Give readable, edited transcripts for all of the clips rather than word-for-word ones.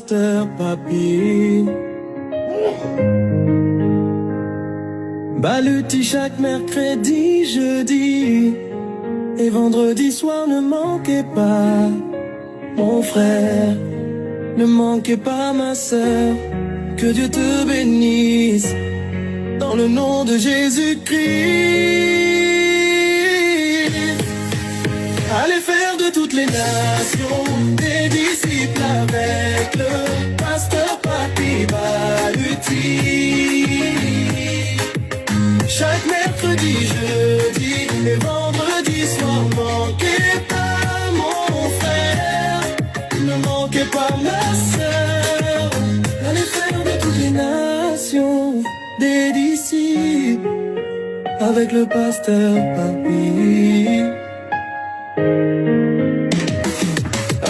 pasteur Papy. Baluti chaque mercredi, jeudi et vendredi soir, ne manquez pas mon frère, ne manquez pas ma sœur, que Dieu te bénisse dans le nom de Jésus-Christ. Allez faire de toutes les nations des disciples avec le pasteur Papy Baluti. Chaque mercredi, jeudi et vendredi soir, manquez pas mon frère, ne manquez pas ma sœur. Allez faire de toutes les nations des disciples avec le pasteur Papy.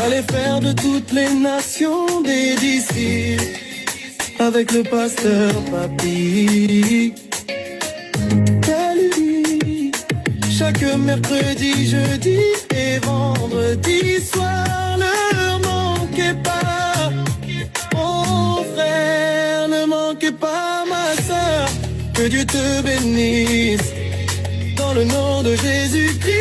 Allez faire de toutes les nations des disciples avec le pasteur Papy. Chaque mercredi, jeudi et vendredi soir, ne manquez pas mon frère, ne manquez pas ma sœur, que Dieu te bénisse dans le nom de Jésus-Christ.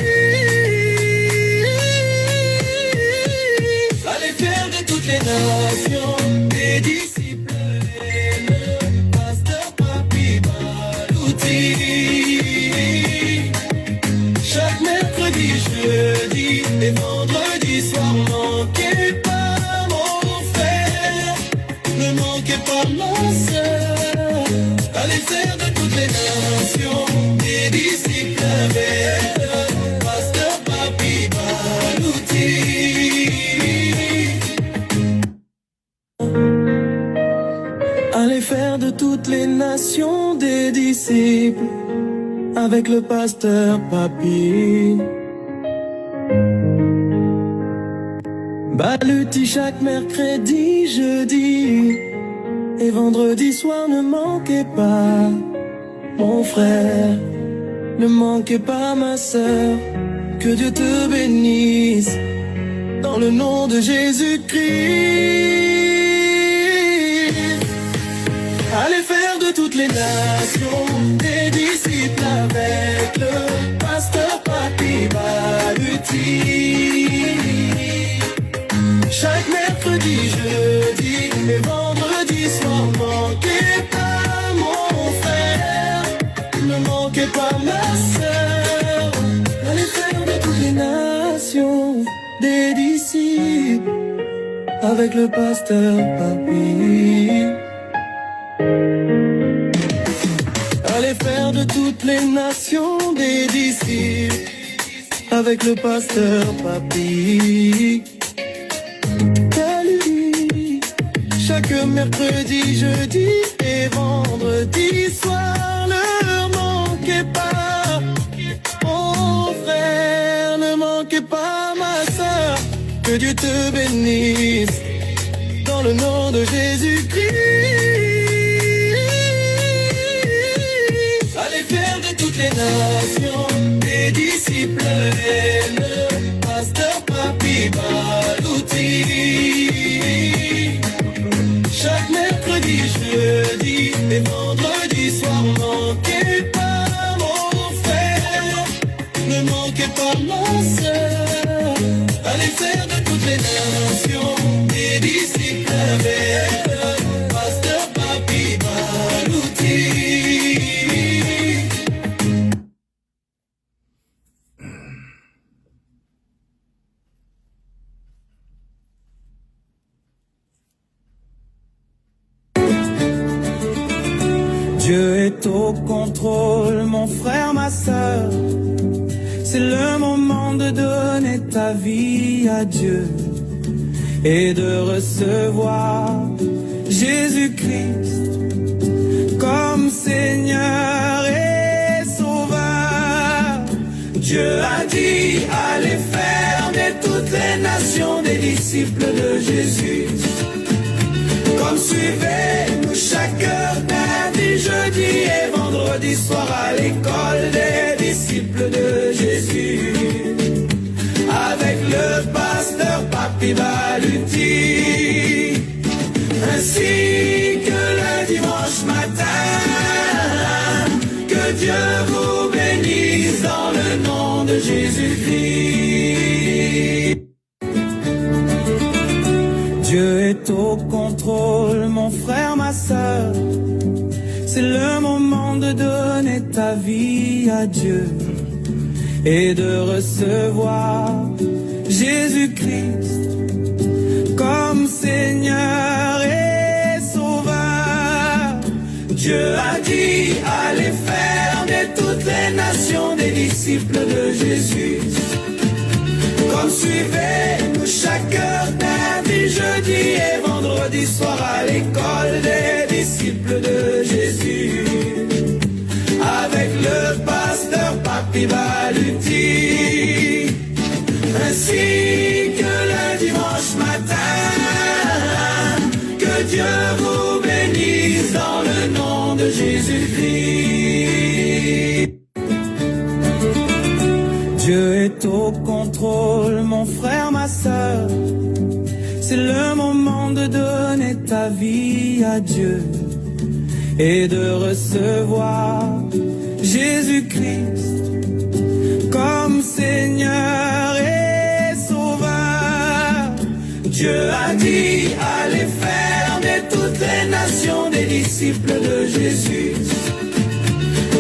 Allez faire de toutes les nations des disciples et le pasteur Papy Baluti. Chaque mercredi, jeudi et vendredi soir, manquez pas mon frère, ne manquez pas ma sœur. Allez faire de toutes les nations des disciples avec le pasteur Papy Baluti. Allez faire de toutes les nations des disciples avec le pasteur Papy. Baluti chaque mercredi, jeudi et vendredi soir, ne manquez pas mon frère, ne manquez pas ma sœur, que Dieu te bénisse dans le nom de Jésus-Christ. Allez faire de toutes les nations des disciples avec le pasteur Papy Baluti. Chaque mercredi, jeudi et vendredi soir, manquez pas mon frère, ne manquez pas ma sœur. Allez faire de toutes les nations des disciples avec le pasteur Papy. Allez faire de toutes les nations des disciples avec le pasteur Papy. Chaque mercredi, jeudi et vendredi soir, ne manquez pas mon frère, ne manquez pas ma sœur, que Dieu te bénisse dans le nom de Jésus-Christ. Allez faire de toutes les nations des disciples et le pasteur Papy Baluti. Chaque mercredi, jeudi et vendredi soir, manquez pas mon frère, ne manquez pas ma sœur. Allez faire de toutes les nations des disciples avec le pasteur Papy Baluti. Dieu est au contrôle, mon frère, ma sœur. C'est le moment de donner ta vie à Dieu et de recevoir Jésus-Christ comme Seigneur et Sauveur. Dieu a dit, allez faire de toutes les nations des disciples de Jésus. Comme suivez-nous chaque heure, lundi, jeudi et vendredi soir à l'école des disciples de Jésus. Avec le pasteur Papy Baluti. de Jésus-Christ. Dieu est au contrôle, mon frère, ma sœur. C'est le moment de donner ta vie à Dieu et de recevoir Jésus-Christ comme Seigneur et Sauveur. Dieu a dit, allez faire de toutes les nations des disciples de Jésus. Comme suivez-nous chaque heure, lundi, jeudi et vendredi soir à l'école des disciples de Jésus. Avec le pasteur Papi Baluti, ainsi que le dimanche matin. Que Dieu vous bénisse dans le nom de Jésus-Christ. Dieu est au contrôle, mon frère, ma sœur. C'est le moment de donner ta vie à Dieu et de recevoir Jésus-Christ comme Seigneur et Sauveur. Dieu a dit, allez faire de toutes les nations des disciples de Jésus.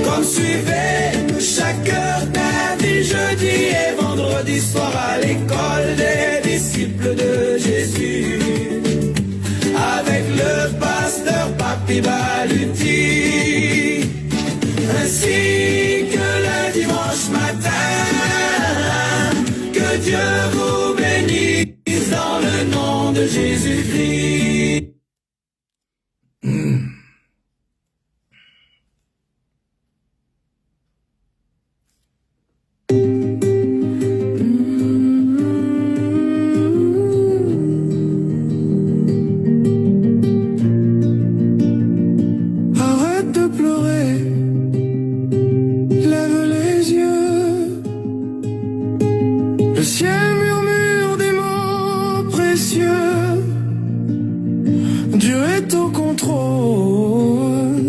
Comme suivez-nous chaque heure, lundi, jeudi et vendredi soir à l'école des disciples de Jésus. Avec le pasteur Papi Baluti, ainsi que le dimanche matin. Que Dieu vous bénisse dans le nom de Jésus-Christ. Arrête de pleurer, lève les yeux. Le ciel murmure des mots précieux. Dieu est au contrôle,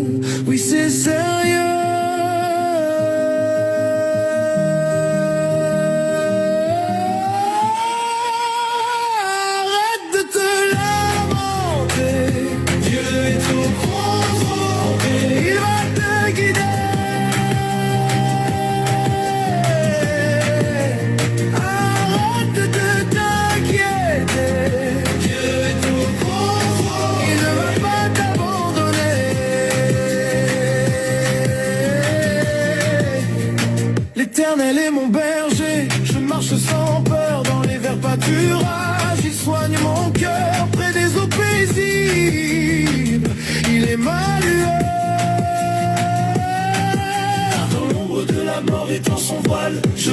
oui c'est sérieux. Arrête de te lamenter. Dieu est au contrôle, Il va te guider. Arrête de t'inquiéter. Dieu est au contrôle. Il ne va pas t'abandonner. L'Éternel est mon berger. Je marche sans peur dans les verts pâturages. Il soigne mon cœur près des eaux paisibles. Il est ma lueur. Dans l'ombre de la mort étend son voile. Je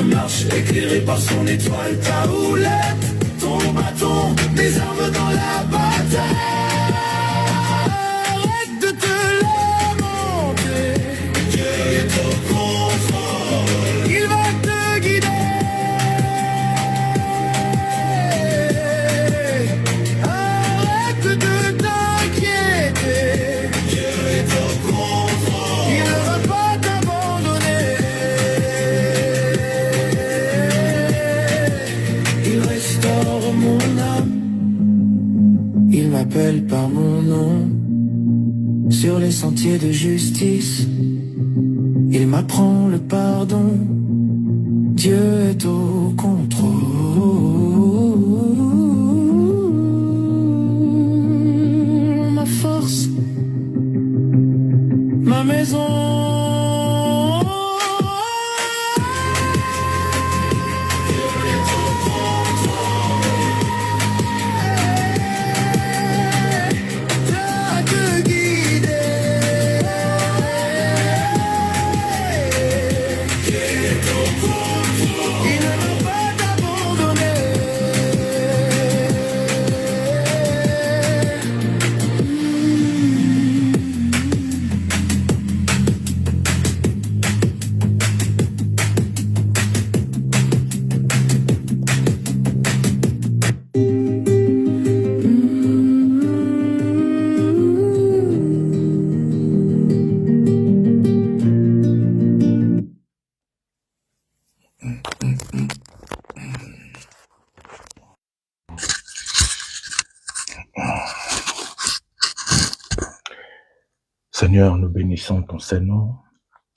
marche, éclairé par son étoile. Ta houlette, ton bâton, mes armes dans la bataille. Arrête de te lamenter. Dieu est au contrôle. Il va te guider. Arrête de t'inquiéter. Dieu est au contrôle. Il ne va pas t'abandonner. Il restaure mon âme. Il m'appelle par mon nom. Sur les sentiers de justice, il m'apprend le pardon. Dieu est au contrôle. Ma force, ma maison. Va te guider. Il ne va pas t'abandonner. Seigneur, nous bénissons ton Saint-Nom,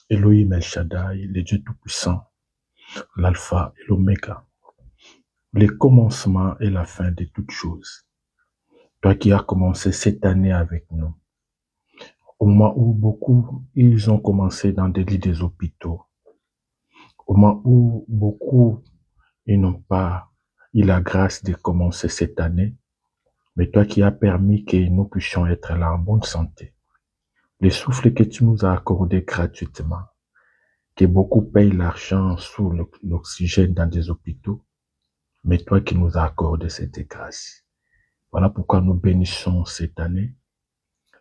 Elohim El Shaddai, le Dieu Tout-Puissant, l'Alpha et l'Oméga, le commencement et la fin de toutes choses. Toi qui as commencé cette année avec nous, au moment où beaucoup, ils ont commencé dans des lits des hôpitaux, au moment où beaucoup, ils n'ont pas eu la grâce de commencer cette année, mais toi qui as permis que nous puissions être là en bonne santé, le souffle que tu nous as accordé gratuitement, que beaucoup payent l'argent sous l'oxygène dans des hôpitaux, mais toi qui nous as accordé cette grâce. Voilà pourquoi nous bénissons cette année.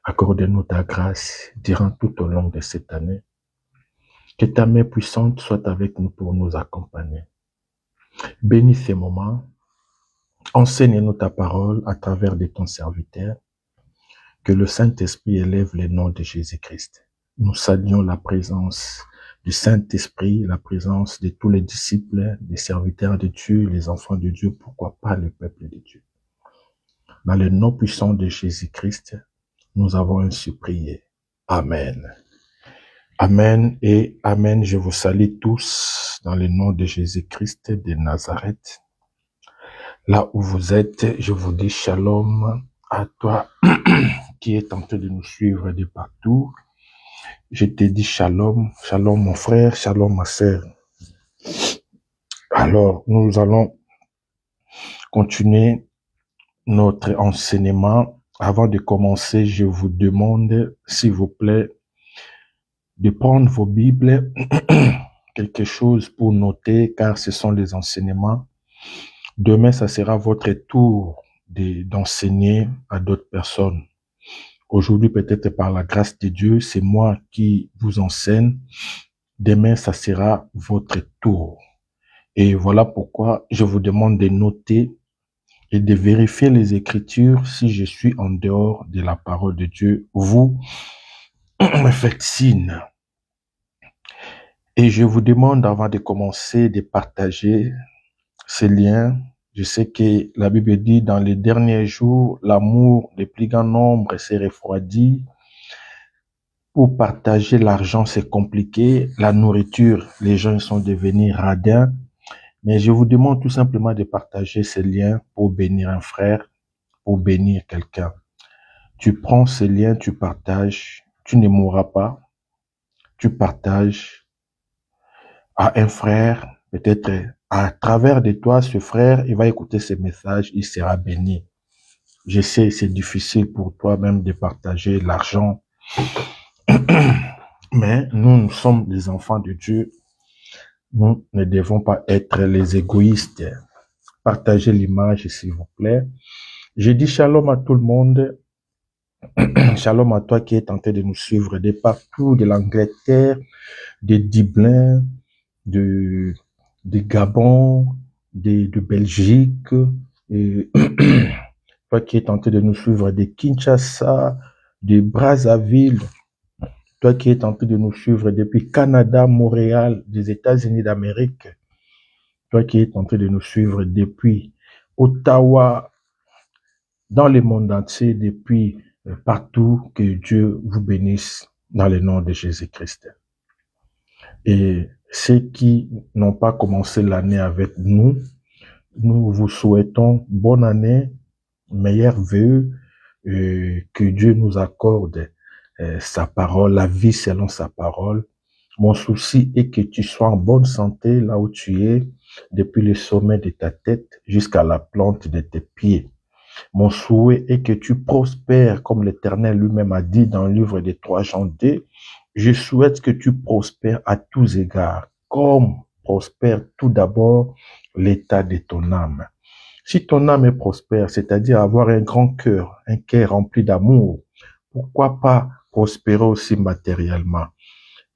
Accorde-nous ta grâce durant tout au long de cette année. Que ta main puissante soit avec nous pour nous accompagner. Bénis ces moments. Enseigne-nous ta parole à travers de ton serviteur. Que le Saint-Esprit élève le nom de Jésus-Christ. Nous saluons la présence du Saint-Esprit, la présence de tous les disciples, des serviteurs de Dieu, les enfants de Dieu, pourquoi pas le peuple de Dieu. Dans le nom puissant de Jésus-Christ, nous avons ainsi prié. Amen. Amen et Amen. Je vous salue tous dans le nom de Jésus-Christ de Nazareth. Là où vous êtes, je vous dis shalom à toi qui est en train de nous suivre de partout. Je te dis shalom, shalom mon frère, shalom ma sœur. Alors, nous allons continuer notre enseignement. Avant de commencer, je vous demande, s'il vous plaît, de prendre vos Bibles, quelque chose pour noter, car ce sont les enseignements. Demain, ça sera votre tour d'enseigner à d'autres personnes. Aujourd'hui, peut-être par la grâce de Dieu, c'est moi qui vous enseigne. Demain, ça sera votre tour. Et voilà pourquoi je vous demande de noter et de vérifier les Écritures si je suis en dehors de la parole de Dieu. Vous me faites signe. Et je vous demande, avant de commencer, de partager ces liens. Je sais que la Bible dit, dans les derniers jours, l'amour des plus grand nombre s'est refroidi. Pour partager l'argent, c'est compliqué. La nourriture, les gens sont devenus radins. Mais je vous demande tout simplement de partager ces liens pour bénir un frère, pour bénir quelqu'un. Tu prends ces liens, tu partages, tu ne mourras pas. Tu partages à un frère, peut-être à travers de toi, ce frère, il va écouter ces messages, il sera béni. Je sais, c'est difficile pour toi même de partager l'argent. Mais nous sommes des enfants de Dieu. Nous ne devons pas être les égoïstes. Partagez l'image, s'il vous plaît. Je dis shalom à tout le monde. Shalom à toi qui es tenté de nous suivre de partout, de l'Angleterre, de Dublin, de Gabon, de Belgique, et toi qui es tenté de nous suivre de Kinshasa, de Brazzaville, toi qui es tenté de nous suivre depuis Canada, Montréal, des États-Unis d'Amérique, toi qui es tenté de nous suivre depuis Ottawa, dans le monde entier, depuis partout, que Dieu vous bénisse dans le nom de Jésus-Christ. Et ceux qui n'ont pas commencé l'année avec nous, nous vous souhaitons bonne année, meilleurs vœux, que Dieu nous accorde sa parole, la vie selon sa parole. Mon souci est que tu sois en bonne santé là où tu es, depuis le sommet de ta tête jusqu'à la plante de tes pieds. Mon souhait est que tu prospères comme l'Éternel lui-même a dit dans le livre des 3 Jean 2. Je souhaite que tu prospères à tous égards, comme prospère tout d'abord l'état de ton âme. Si ton âme est prospère, c'est-à-dire avoir un grand cœur, un cœur rempli d'amour, pourquoi pas prospérer aussi matériellement?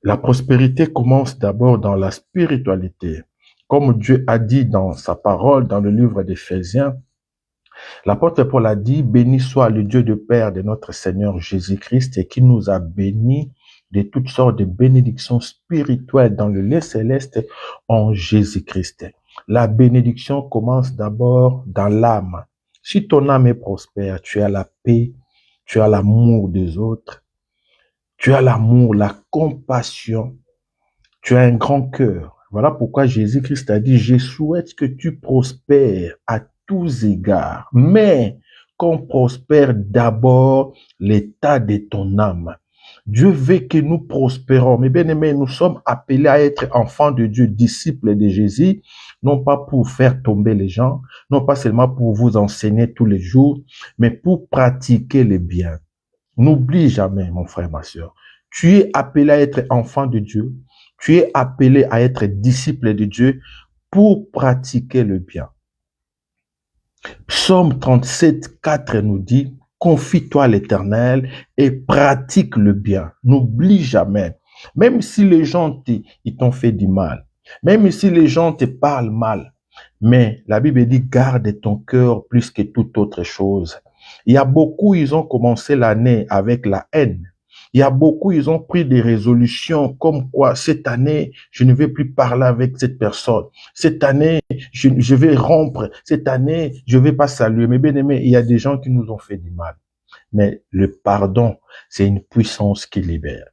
La prospérité commence d'abord dans la spiritualité. Comme Dieu a dit dans sa parole, dans le livre d'Éphésiens, l'apôtre Paul a dit, béni soit le Dieu de Père de notre Seigneur Jésus-Christ et qui nous a bénis de toutes sortes de bénédictions spirituelles dans le lieu céleste en Jésus-Christ. La bénédiction commence d'abord dans l'âme. Si ton âme est prospère, tu as la paix, tu as l'amour des autres, Tu as l'amour, la compassion. Tu as un grand cœur. Voilà pourquoi Jésus-Christ a dit, je souhaite que tu prospères à tous égards, mais qu'on prospère d'abord l'état de ton âme. Dieu veut que nous prospérons. Mes bien-aimés, nous sommes appelés à être enfants de Dieu, disciples de Jésus, non pas pour faire tomber les gens, non pas seulement pour vous enseigner tous les jours, mais pour pratiquer le bien. N'oublie jamais, mon frère, ma soeur, tu es appelé à être enfant de Dieu, tu es appelé à être disciple de Dieu pour pratiquer le bien. Psaume 37, 4 nous dit, confie-toi à l'Éternel et pratique le bien. N'oublie jamais. Même si les gens ils t'ont fait du mal, même si les gens te parlent mal, mais la Bible dit, garde ton cœur plus que toute autre chose. Il y a beaucoup, ils ont commencé l'année avec la haine. Il y a beaucoup, ils ont pris des résolutions comme quoi, cette année, je ne vais plus parler avec cette personne. Cette année, je vais rompre. Cette année, je ne vais pas saluer. Mais bien aimé, il y a des gens qui nous ont fait du mal. Mais le pardon, c'est une puissance qui libère.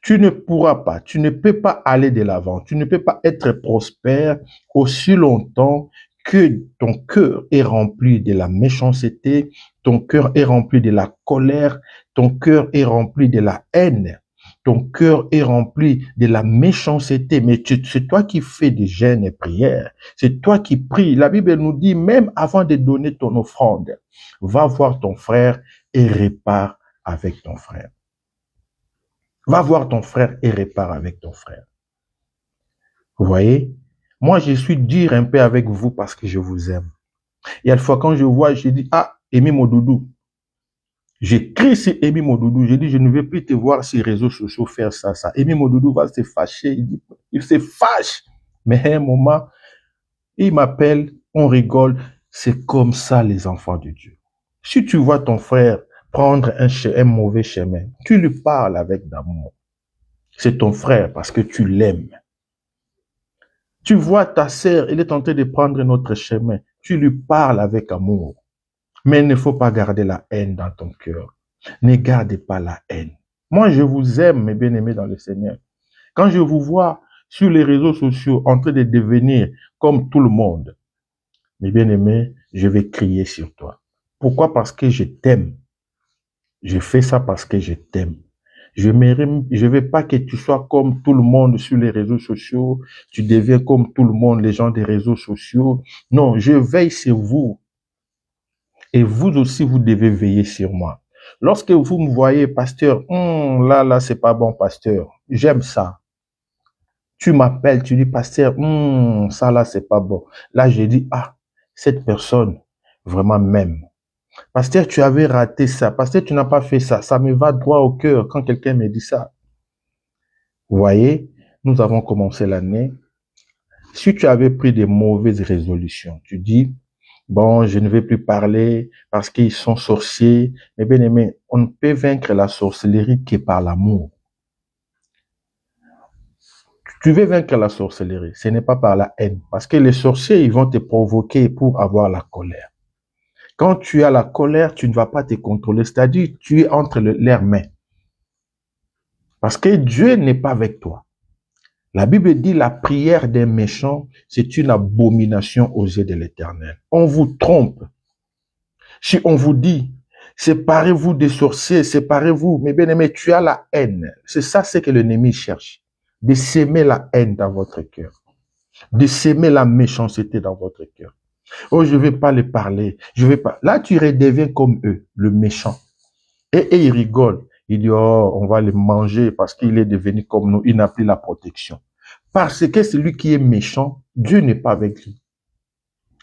Tu ne pourras pas, tu ne peux pas aller de l'avant, tu ne peux pas être prospère aussi longtemps que ton cœur est rempli de la méchanceté, ton cœur est rempli de la colère, ton cœur est rempli de la haine, ton cœur est rempli de la méchanceté. Mais c'est toi qui fais des jeûnes et prières, c'est toi qui pries. La Bible nous dit, même avant de donner ton offrande, va voir ton frère et répare avec ton frère. Va voir ton frère et répare avec ton frère. Vous voyez? Moi, je suis dur un peu avec vous parce que je vous aime. Et à la fois, quand je vois, je dis, ah, Emi Modoudou. J'écris sur Emi Modoudou. Je dis, je ne vais plus te voir sur les réseaux sociaux faire ça. Emi Modoudou va se fâcher. Il se fâche. Mais à un moment, il m'appelle, on rigole. C'est comme ça, les enfants de Dieu. Si tu vois ton frère prendre un mauvais chemin, tu lui parles avec d'amour. C'est ton frère parce que tu l'aimes. Tu vois ta sœur, elle est en train de prendre notre chemin. Tu lui parles avec amour. Mais il ne faut pas garder la haine dans ton cœur. Ne gardez pas la haine. Moi, je vous aime, mes bien-aimés dans le Seigneur. Quand je vous vois sur les réseaux sociaux en train de devenir comme tout le monde, mes bien-aimés, je vais crier sur toi. Pourquoi? Parce que je t'aime. Je fais ça parce que je t'aime. Je ne veux pas que tu sois comme tout le monde sur les réseaux sociaux. Tu deviens comme tout le monde, les gens des réseaux sociaux. Non, je veille sur vous. Et vous aussi, vous devez veiller sur moi. Lorsque vous me voyez, pasteur, là, c'est pas bon, pasteur. J'aime ça. Tu m'appelles, tu dis, pasteur, ça, là, c'est pas bon. Là, je dis, ah, cette personne vraiment m'aime. Pasteur, tu avais raté ça. Pasteur, tu n'as pas fait ça. Ça me va droit au cœur quand quelqu'un me dit ça. Vous voyez, nous avons commencé l'année. Si tu avais pris des mauvaises résolutions, tu dis, bon, je ne vais plus parler parce qu'ils sont sorciers. Mais bien aimé, on ne peut vaincre la sorcellerie que par l'amour. Tu veux vaincre la sorcellerie, ce n'est pas par la haine. Parce que les sorciers, ils vont te provoquer pour avoir la colère. Quand tu as la colère, tu ne vas pas te contrôler. C'est-à-dire, tu es entre leurs mains. Parce que Dieu n'est pas avec toi. La Bible dit la prière des méchants, c'est une abomination aux yeux de l'Éternel. On vous trompe. Si on vous dit, séparez-vous des sorciers, séparez-vous, mais bien aimé, tu as la haine. C'est ça ce que l'ennemi cherche. De s'aimer la haine dans votre cœur. De s'aimer la méchanceté dans votre cœur. Oh, je ne vais pas les parler. Je vais pas. Là, tu redeviens comme eux, le méchant. Et il rigole. Il dit, oh, on va les manger parce qu'il est devenu comme nous. Il n'a plus la protection. Parce que celui qui est méchant, Dieu n'est pas avec lui.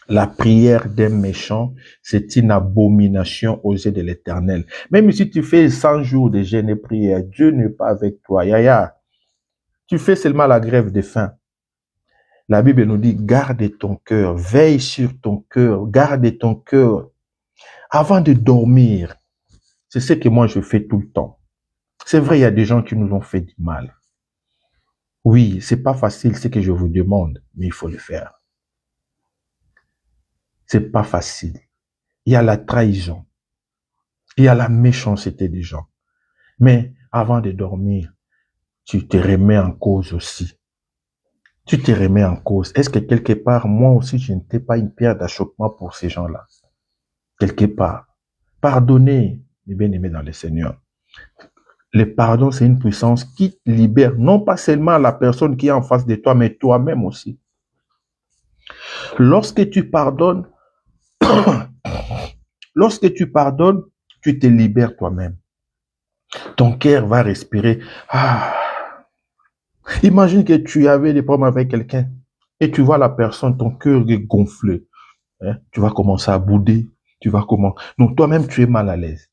La prière d'un méchant, c'est une abomination aux yeux de l'Éternel. Même si tu fais 100 jours de jeûne et prière, Dieu n'est pas avec toi. Yaya, tu fais seulement la grève de faim. La Bible nous dit, garde ton cœur, veille sur ton cœur, garde ton cœur avant de dormir. C'est ce que moi je fais tout le temps. C'est vrai, il y a des gens qui nous ont fait du mal. Oui, c'est pas facile ce que je vous demande, mais il faut le faire. C'est pas facile. Il y a la trahison. Il y a la méchanceté des gens. Mais avant de dormir, tu te remets en cause aussi. Tu te remets en cause. Est-ce que quelque part, moi aussi, je n'étais pas une pierre d'achoppement pour ces gens-là? Quelque part. Pardonner, les bien-aimés dans le Seigneur. Le pardon, c'est une puissance qui libère non pas seulement la personne qui est en face de toi, mais toi-même aussi. Lorsque tu pardonnes, tu te libères toi-même. Ton cœur va respirer. Ah. Imagine que tu avais des problèmes avec quelqu'un et tu vois la personne, ton cœur est gonflé. Hein? Tu vas commencer à bouder. Donc toi-même, tu es mal à l'aise.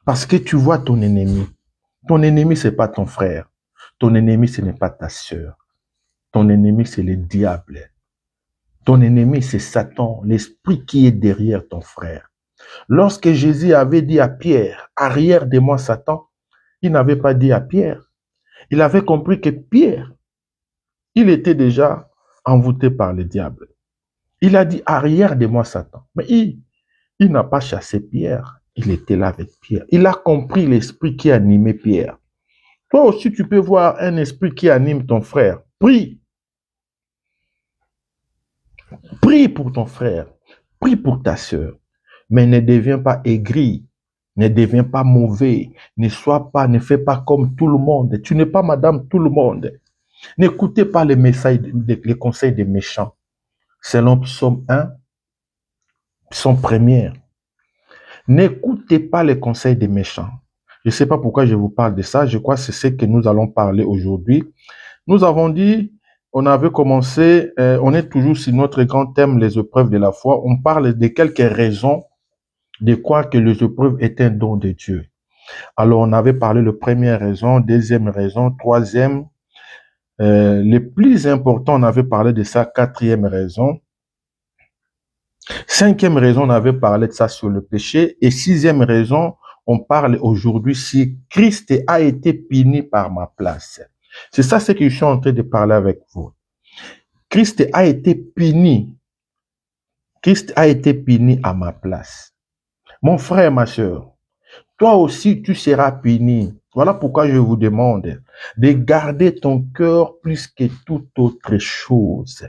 Parce que tu vois ton ennemi. Ton ennemi, c'est pas ton frère. Ton ennemi, ce n'est pas ta sœur. Ton ennemi, c'est le diable. Ton ennemi, c'est Satan, l'esprit qui est derrière ton frère. Lorsque Jésus avait dit à Pierre, arrière de moi, Satan, il n'avait pas dit à Pierre. Il avait compris que Pierre, il était déjà envoûté par le diable. Il a dit, arrière de moi, Satan. Mais il n'a pas chassé Pierre. Il était là avec Pierre. Il a compris l'esprit qui animait Pierre. Toi aussi, tu peux voir un esprit qui anime ton frère. Prie. Prie pour ton frère. Prie pour ta sœur. Mais ne deviens pas aigri. Ne deviens pas mauvais. Ne fais pas comme tout le monde. Tu n'es pas madame tout le monde. N'écoutez pas les conseils des méchants. Selon Psaume 1, Psaume 1er. N'écoutez pas les conseils des méchants. Je ne sais pas pourquoi je vous parle de ça. Je crois que c'est ce que nous allons parler aujourd'hui. Nous avons dit, on avait commencé, on est toujours sur notre grand thème, les épreuves de la foi. On parle de quelques raisons de croire que les épreuves est un don de Dieu. Alors, on avait parlé de première raison, deuxième raison, troisième. Le plus important, on avait parlé de ça, quatrième raison. Cinquième raison, on avait parlé de ça sur le péché. Et sixième raison, on parle aujourd'hui si Christ a été puni par ma place. C'est ça ce que je suis en train de parler avec vous. Christ a été puni. Christ a été puni à ma place. Mon frère, ma soeur, toi aussi tu seras puni. Voilà pourquoi je vous demande de garder ton cœur plus que toute autre chose.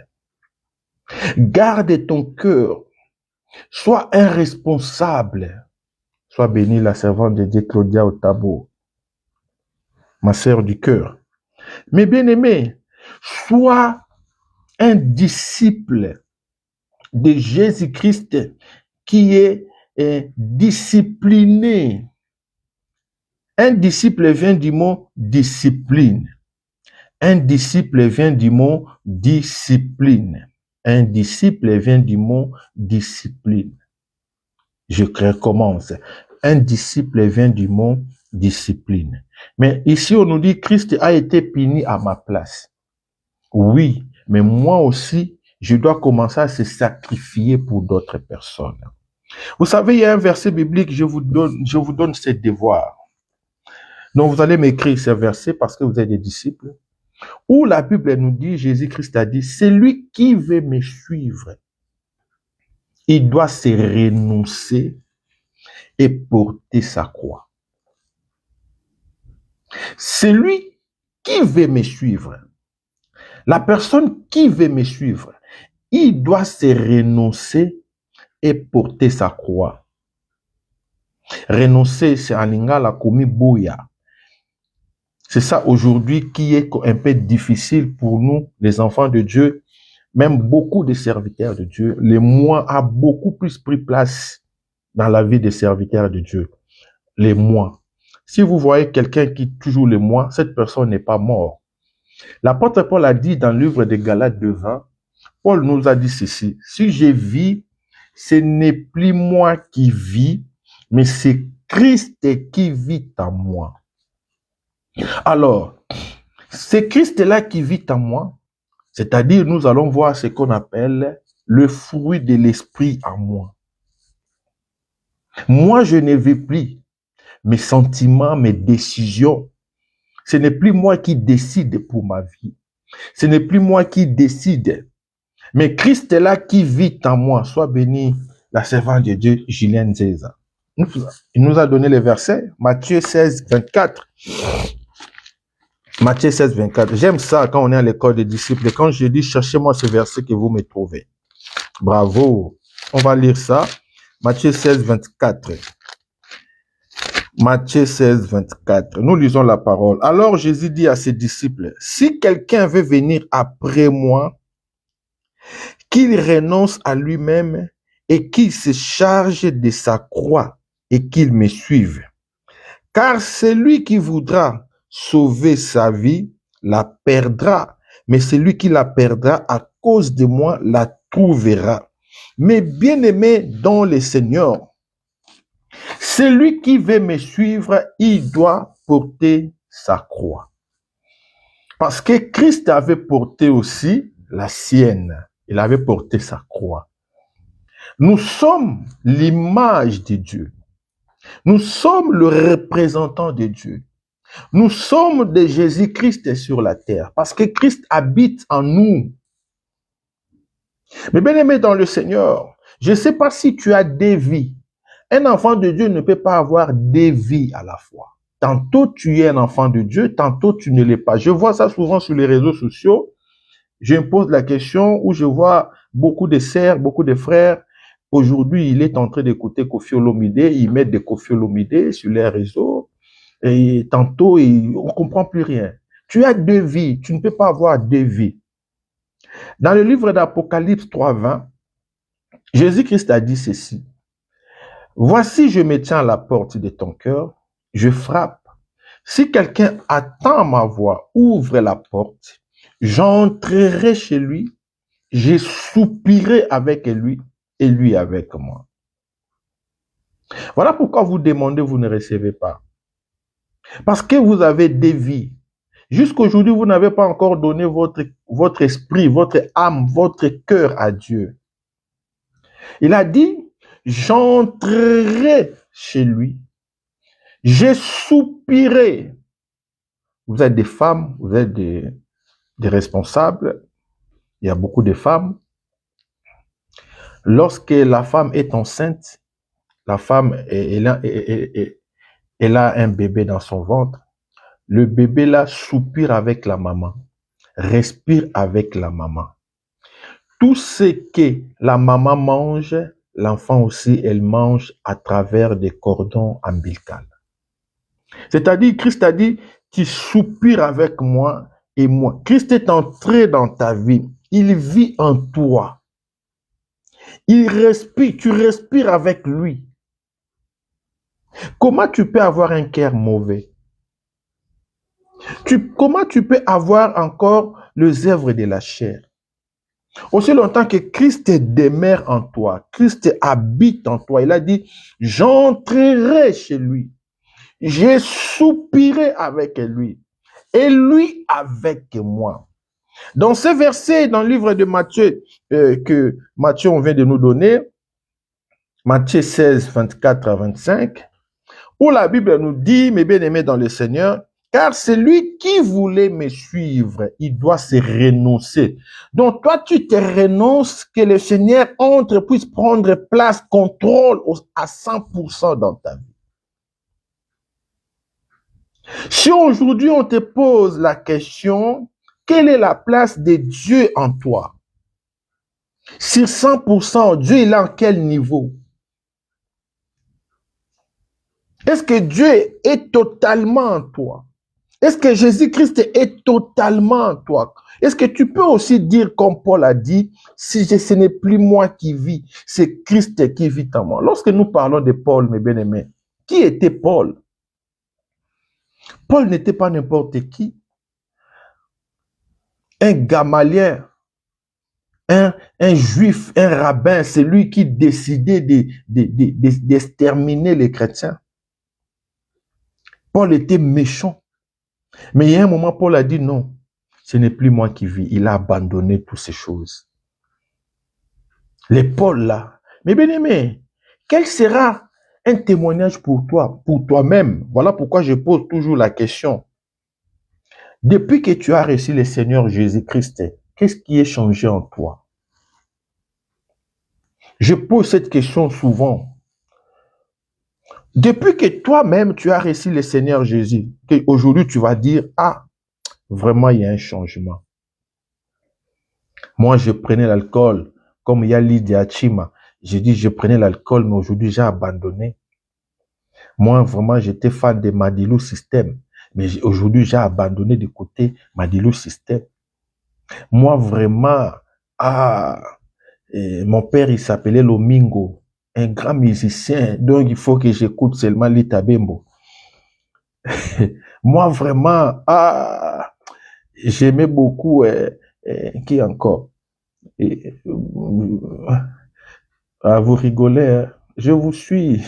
Garde ton cœur. Sois un responsable. Sois bénie la servante de Dieu Claudia Otabo, ma sœur du cœur. Mais bien aimé, sois un disciple de Jésus-Christ qui est discipliné. Un disciple vient du mot discipline. Un disciple vient du mot discipline. Un disciple vient du mot discipline. Je recommence. Un disciple vient du mot discipline. Mais ici, on nous dit Christ a été puni à ma place. Oui, mais moi aussi, je dois commencer à se sacrifier pour d'autres personnes. Vous savez, il y a un verset biblique, je vous donne ce devoir. Donc, vous allez m'écrire ce verset parce que vous êtes des disciples. Où la Bible nous dit, Jésus-Christ a dit, celui qui veut me suivre, il doit se renoncer et porter sa croix. Celui qui veut me suivre, la personne qui veut me suivre, il doit se renoncer et porter sa croix. Renoncer, c'est en lingala komi boya. C'est ça aujourd'hui qui est un peu difficile pour nous, les enfants de Dieu, même beaucoup de serviteurs de Dieu. Le moi a beaucoup plus pris place dans la vie des serviteurs de Dieu. Les moi. Si vous voyez quelqu'un qui toujours le moi, cette personne n'est pas mort. L'apôtre Paul a dit dans le livre de Galates 2:20, Paul nous a dit ceci, si je vis, ce n'est plus moi qui vis, mais c'est Christ qui vit en moi. Alors, c'est Christ-là qui vit en moi, c'est-à-dire nous allons voir ce qu'on appelle le fruit de l'esprit en moi. Moi, je ne vis plus. Mes sentiments, mes décisions, ce n'est plus moi qui décide pour ma vie. Ce n'est plus moi qui décide. Mais Christ est là qui vit en moi. Sois béni, la servante de Dieu, Julien Zeza. Il nous a donné les versets. Matthieu 16, 24. Matthieu 16, 24. J'aime ça quand on est à l'école des disciples. Et quand je dis, cherchez-moi ce verset que vous me trouvez. Bravo. On va lire ça. Matthieu 16, 24. Matthieu 16, 24. Nous lisons la parole. Alors Jésus dit à ses disciples, si quelqu'un veut venir après moi, qu'il renonce à lui-même et qu'il se charge de sa croix et qu'il me suive. Car celui qui voudra sauver sa vie la perdra, mais celui qui la perdra à cause de moi la trouvera. Mais bien-aimé dans le Seigneur, celui qui veut me suivre, il doit porter sa croix. Parce que Christ avait porté aussi la sienne. Il avait porté sa croix. Nous sommes l'image de Dieu. Nous sommes le représentant de Dieu. Nous sommes de Jésus-Christ sur la terre. Parce que Christ habite en nous. Mais bien aimé dans le Seigneur, je ne sais pas si tu as des vies. Un enfant de Dieu ne peut pas avoir des vies à la fois. Tantôt tu es un enfant de Dieu, tantôt tu ne l'es pas. Je vois ça souvent sur les réseaux sociaux. Je me pose la question où je vois beaucoup de sœurs, beaucoup de frères. Aujourd'hui, il est en train d'écouter Koffi Olomide. Ils mettent des Koffi Olomide sur les réseaux. Et tantôt, on ne comprend plus rien. Tu as deux vies. Tu ne peux pas avoir deux vies. Dans le livre d'Apocalypse 3:20, Jésus-Christ a dit ceci. Voici, je me tiens à la porte de ton cœur. Je frappe. Si quelqu'un attend ma voix, ouvre la porte. J'entrerai chez lui. Je soupirai avec lui et lui avec moi. Voilà pourquoi vous demandez, vous ne recevez pas. Parce que vous avez des vies. Jusqu'aujourd'hui, vous n'avez pas encore donné votre esprit, votre âme, votre cœur à Dieu. Il a dit, j'entrerai chez lui. Je soupirai. Vous êtes des femmes, vous êtes des responsables. Il y a beaucoup de femmes. Lorsque la femme est enceinte, la femme, elle a un bébé dans son ventre. Le bébé là soupire avec la maman, respire avec la maman. Tout ce que la maman mange, l'enfant aussi, elle mange à travers des cordons ombilicaux. C'est-à-dire, Christ a dit, tu soupires avec moi et moi. Christ est entré dans ta vie. Il vit en toi. Il respire, tu respires avec lui. Comment tu peux avoir un cœur mauvais? Comment tu peux avoir encore les œuvres de la chair? Aussi longtemps que Christ demeure en toi, Christ habite en toi, il a dit, j'entrerai chez lui, je soupirai avec lui, et lui avec moi. Dans ce verset, dans le livre de Matthieu, que Matthieu on vient de nous donner, Matthieu 16, 24 à 25, où la Bible nous dit, mes bien-aimés dans le Seigneur, car celui qui voulait me suivre, il doit se renoncer. Donc toi, tu te renonces, que le Seigneur entre, puisse prendre place, contrôle à 100% dans ta vie. Si aujourd'hui on te pose la question, quelle est la place de Dieu en toi? Sur 100%, Dieu il est en quel niveau? Est-ce que Dieu est totalement en toi? Est-ce que Jésus-Christ est totalement en toi? Est-ce que tu peux aussi dire, comme Paul a dit, si ce n'est plus moi qui vis, c'est Christ qui vit en moi. Lorsque nous parlons de Paul, mes bien-aimés, qui était Paul? Paul n'était pas n'importe qui. Un Gamalien, un juif, un rabbin, c'est lui qui décidait d'exterminer les chrétiens. Paul était méchant. Mais il y a un moment, Paul a dit non, ce n'est plus moi qui vis. Il a abandonné toutes ces choses. Les Paul là. Mais bien aimé, quel sera un témoignage pour toi, pour toi-même? Voilà pourquoi je pose toujours la question. Depuis que tu as reçu le Seigneur Jésus-Christ, qu'est-ce qui est changé en toi? Je pose cette question souvent. Depuis que toi-même, tu as reçu le Seigneur Jésus, qu'aujourd'hui tu vas dire, ah, vraiment, il y a un changement. Moi, je prenais l'alcool, comme il y a Lydia Chima. J'ai dit, je prenais l'alcool, mais aujourd'hui, j'ai abandonné. Moi, vraiment, j'étais fan de Madilu System. Mais aujourd'hui, j'ai abandonné de côté Madilu System. Moi, vraiment, ah, mon père, il s'appelait Lomingo, un grand musicien. Donc, il faut que j'écoute seulement Lita Bembo. Moi, vraiment, ah, j'aimais beaucoup, qui encore? Ah, vous rigolez, hein? Je vous suis.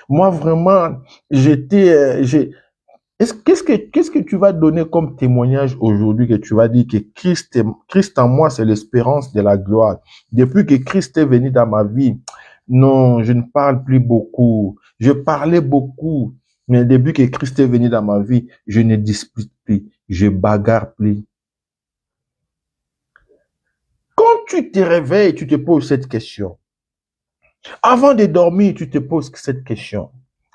Moi, vraiment, qu'est-ce que tu vas donner comme témoignage aujourd'hui que tu vas dire que Christ en moi, c'est l'espérance de la gloire. Depuis que Christ est venu dans ma vie, non, je ne parle plus beaucoup. Je parlais beaucoup, mais depuis que Christ est venu dans ma vie, je ne dispute plus, je bagarre plus. Quand tu te réveilles, tu te poses cette question. Avant de dormir, tu te poses cette question.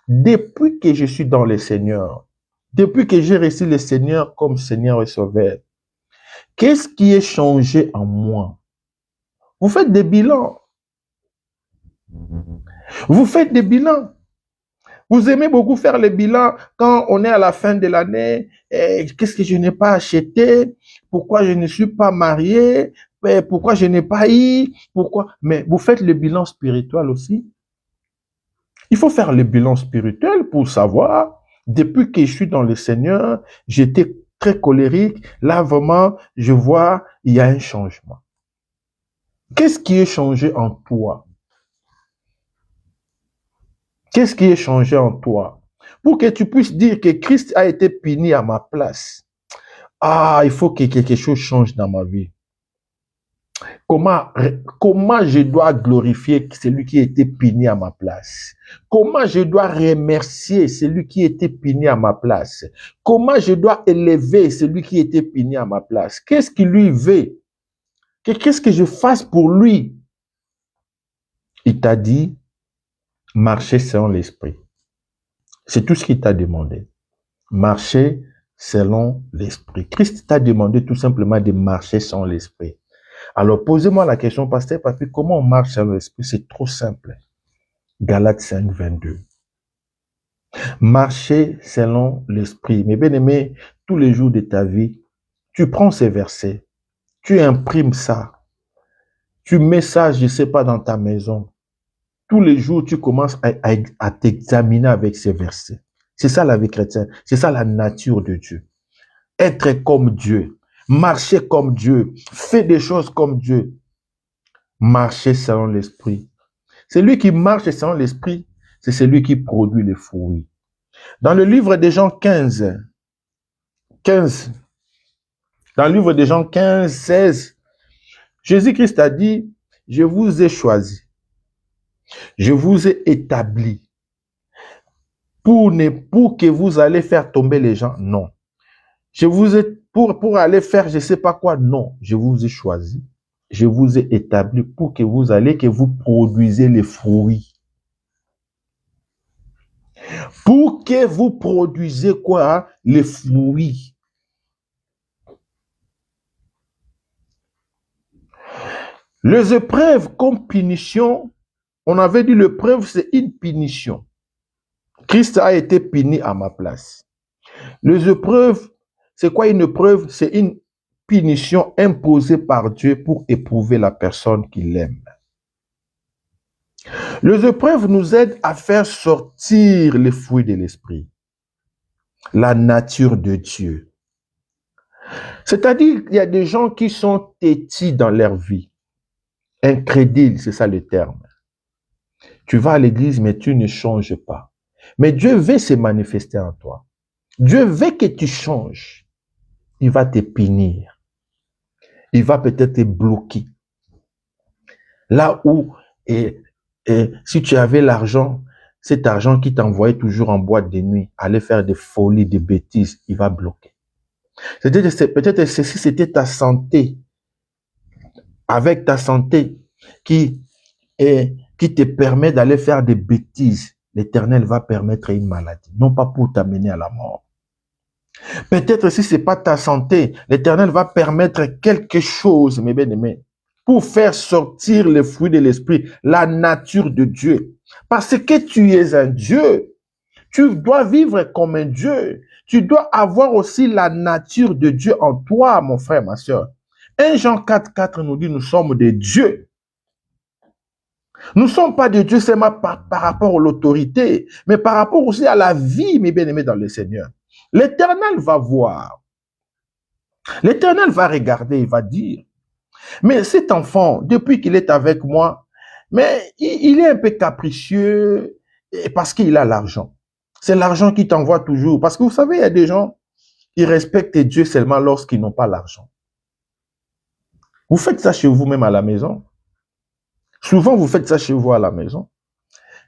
Depuis que je suis dans le Seigneur, depuis que j'ai reçu le Seigneur comme Seigneur et Sauveur, qu'est-ce qui est changé en moi? Vous faites des bilans. Vous faites des bilans. Vous aimez beaucoup faire les bilans quand on est à la fin de l'année. Qu'est-ce que je n'ai pas acheté? Pourquoi je ne suis pas marié? Pourquoi je n'ai pas eu? Pourquoi? Mais vous faites le bilan spirituel aussi. Il faut faire le bilan spirituel pour savoir, depuis que je suis dans le Seigneur, j'étais très colérique. Là, vraiment, je vois, il y a un changement. Qu'est-ce qui est changé en toi? Qu'est-ce qui est changé en toi? Pour que tu puisses dire que Christ a été puni à ma place. Ah, il faut que quelque chose change dans ma vie. Comment je dois glorifier celui qui a été puni à ma place? Comment je dois remercier celui qui a été puni à ma place? Comment je dois élever celui qui a été puni à ma place? Qu'est-ce qu'il lui veut? Qu'est-ce que je fasse pour lui? Il t'a dit, marcher selon l'esprit. C'est tout ce qu'il t'a demandé. Marcher selon l'esprit. Christ t'a demandé tout simplement de marcher selon l'esprit. Alors, posez-moi la question, pasteur Papi, comment on marche selon l'esprit? C'est trop simple. Galates 5, 22. Marcher selon l'esprit. Mes bien-aimés, tous les jours de ta vie, tu prends ces versets, tu imprimes ça, tu mets ça, je ne sais pas, dans ta maison. Tous les jours, tu commences à t'examiner avec ces versets. C'est ça la vie chrétienne. C'est ça la nature de Dieu. Être comme Dieu. Marcher comme Dieu. Faire des choses comme Dieu. Marcher selon l'esprit. Celui qui marche selon l'esprit, c'est celui qui produit les fruits. Dans le livre des Jean 15, dans le livre des Jean 15, 16, Jésus-Christ a dit, je vous ai choisi. Je vous ai établi pour que vous allez faire tomber les gens. Non. Je vous ai, pour aller faire je ne sais pas quoi. Non. Je vous ai choisi. Je vous ai établi pour que vous produisez les fruits. Pour que vous produisez quoi? Les fruits. Les épreuves comme punition, on avait dit l'épreuve c'est une punition. Christ a été puni à ma place. Les épreuves, c'est quoi une épreuve? C'est une punition imposée par Dieu pour éprouver la personne qu'il aime. Les épreuves nous aident à faire sortir les fruits de l'esprit, la nature de Dieu. C'est-à-dire qu'il y a des gens qui sont têtis dans leur vie, incrédules, c'est ça le terme. Tu vas à l'église, mais tu ne changes pas. Mais Dieu veut se manifester en toi. Dieu veut que tu changes. Il va te punir. Il va peut-être te bloquer. Là où, si tu avais l'argent, cet argent qui t'envoyait toujours en boîte de nuit, aller faire des folies, des bêtises, il va bloquer. Peut-être si c'était ta santé, avec ta santé qui te permet d'aller faire des bêtises, l'Éternel va permettre une maladie, non pas pour t'amener à la mort. Peut-être si c'est pas ta santé, l'Éternel va permettre quelque chose, mes bien-aimés, pour faire sortir les fruits de l'esprit, la nature de Dieu. Parce que tu es un Dieu. Tu dois vivre comme un Dieu. Tu dois avoir aussi la nature de Dieu en toi, mon frère, ma soeur. 1 Jean 4,4 nous dit, nous sommes des dieux. Nous ne sommes pas des dieux seulement par rapport à l'autorité, mais par rapport aussi à la vie, mes bien-aimés, dans le Seigneur. L'Éternel va voir. L'Éternel va regarder, il va dire, mais cet enfant, depuis qu'il est avec moi, mais il est un peu capricieux parce qu'il a l'argent. C'est l'argent qui t'envoie toujours. Parce que vous savez, il y a des gens qui respectent Dieu seulement lorsqu'ils n'ont pas l'argent. Vous faites ça chez vous-même à la maison. Souvent, vous faites ça chez vous à la maison.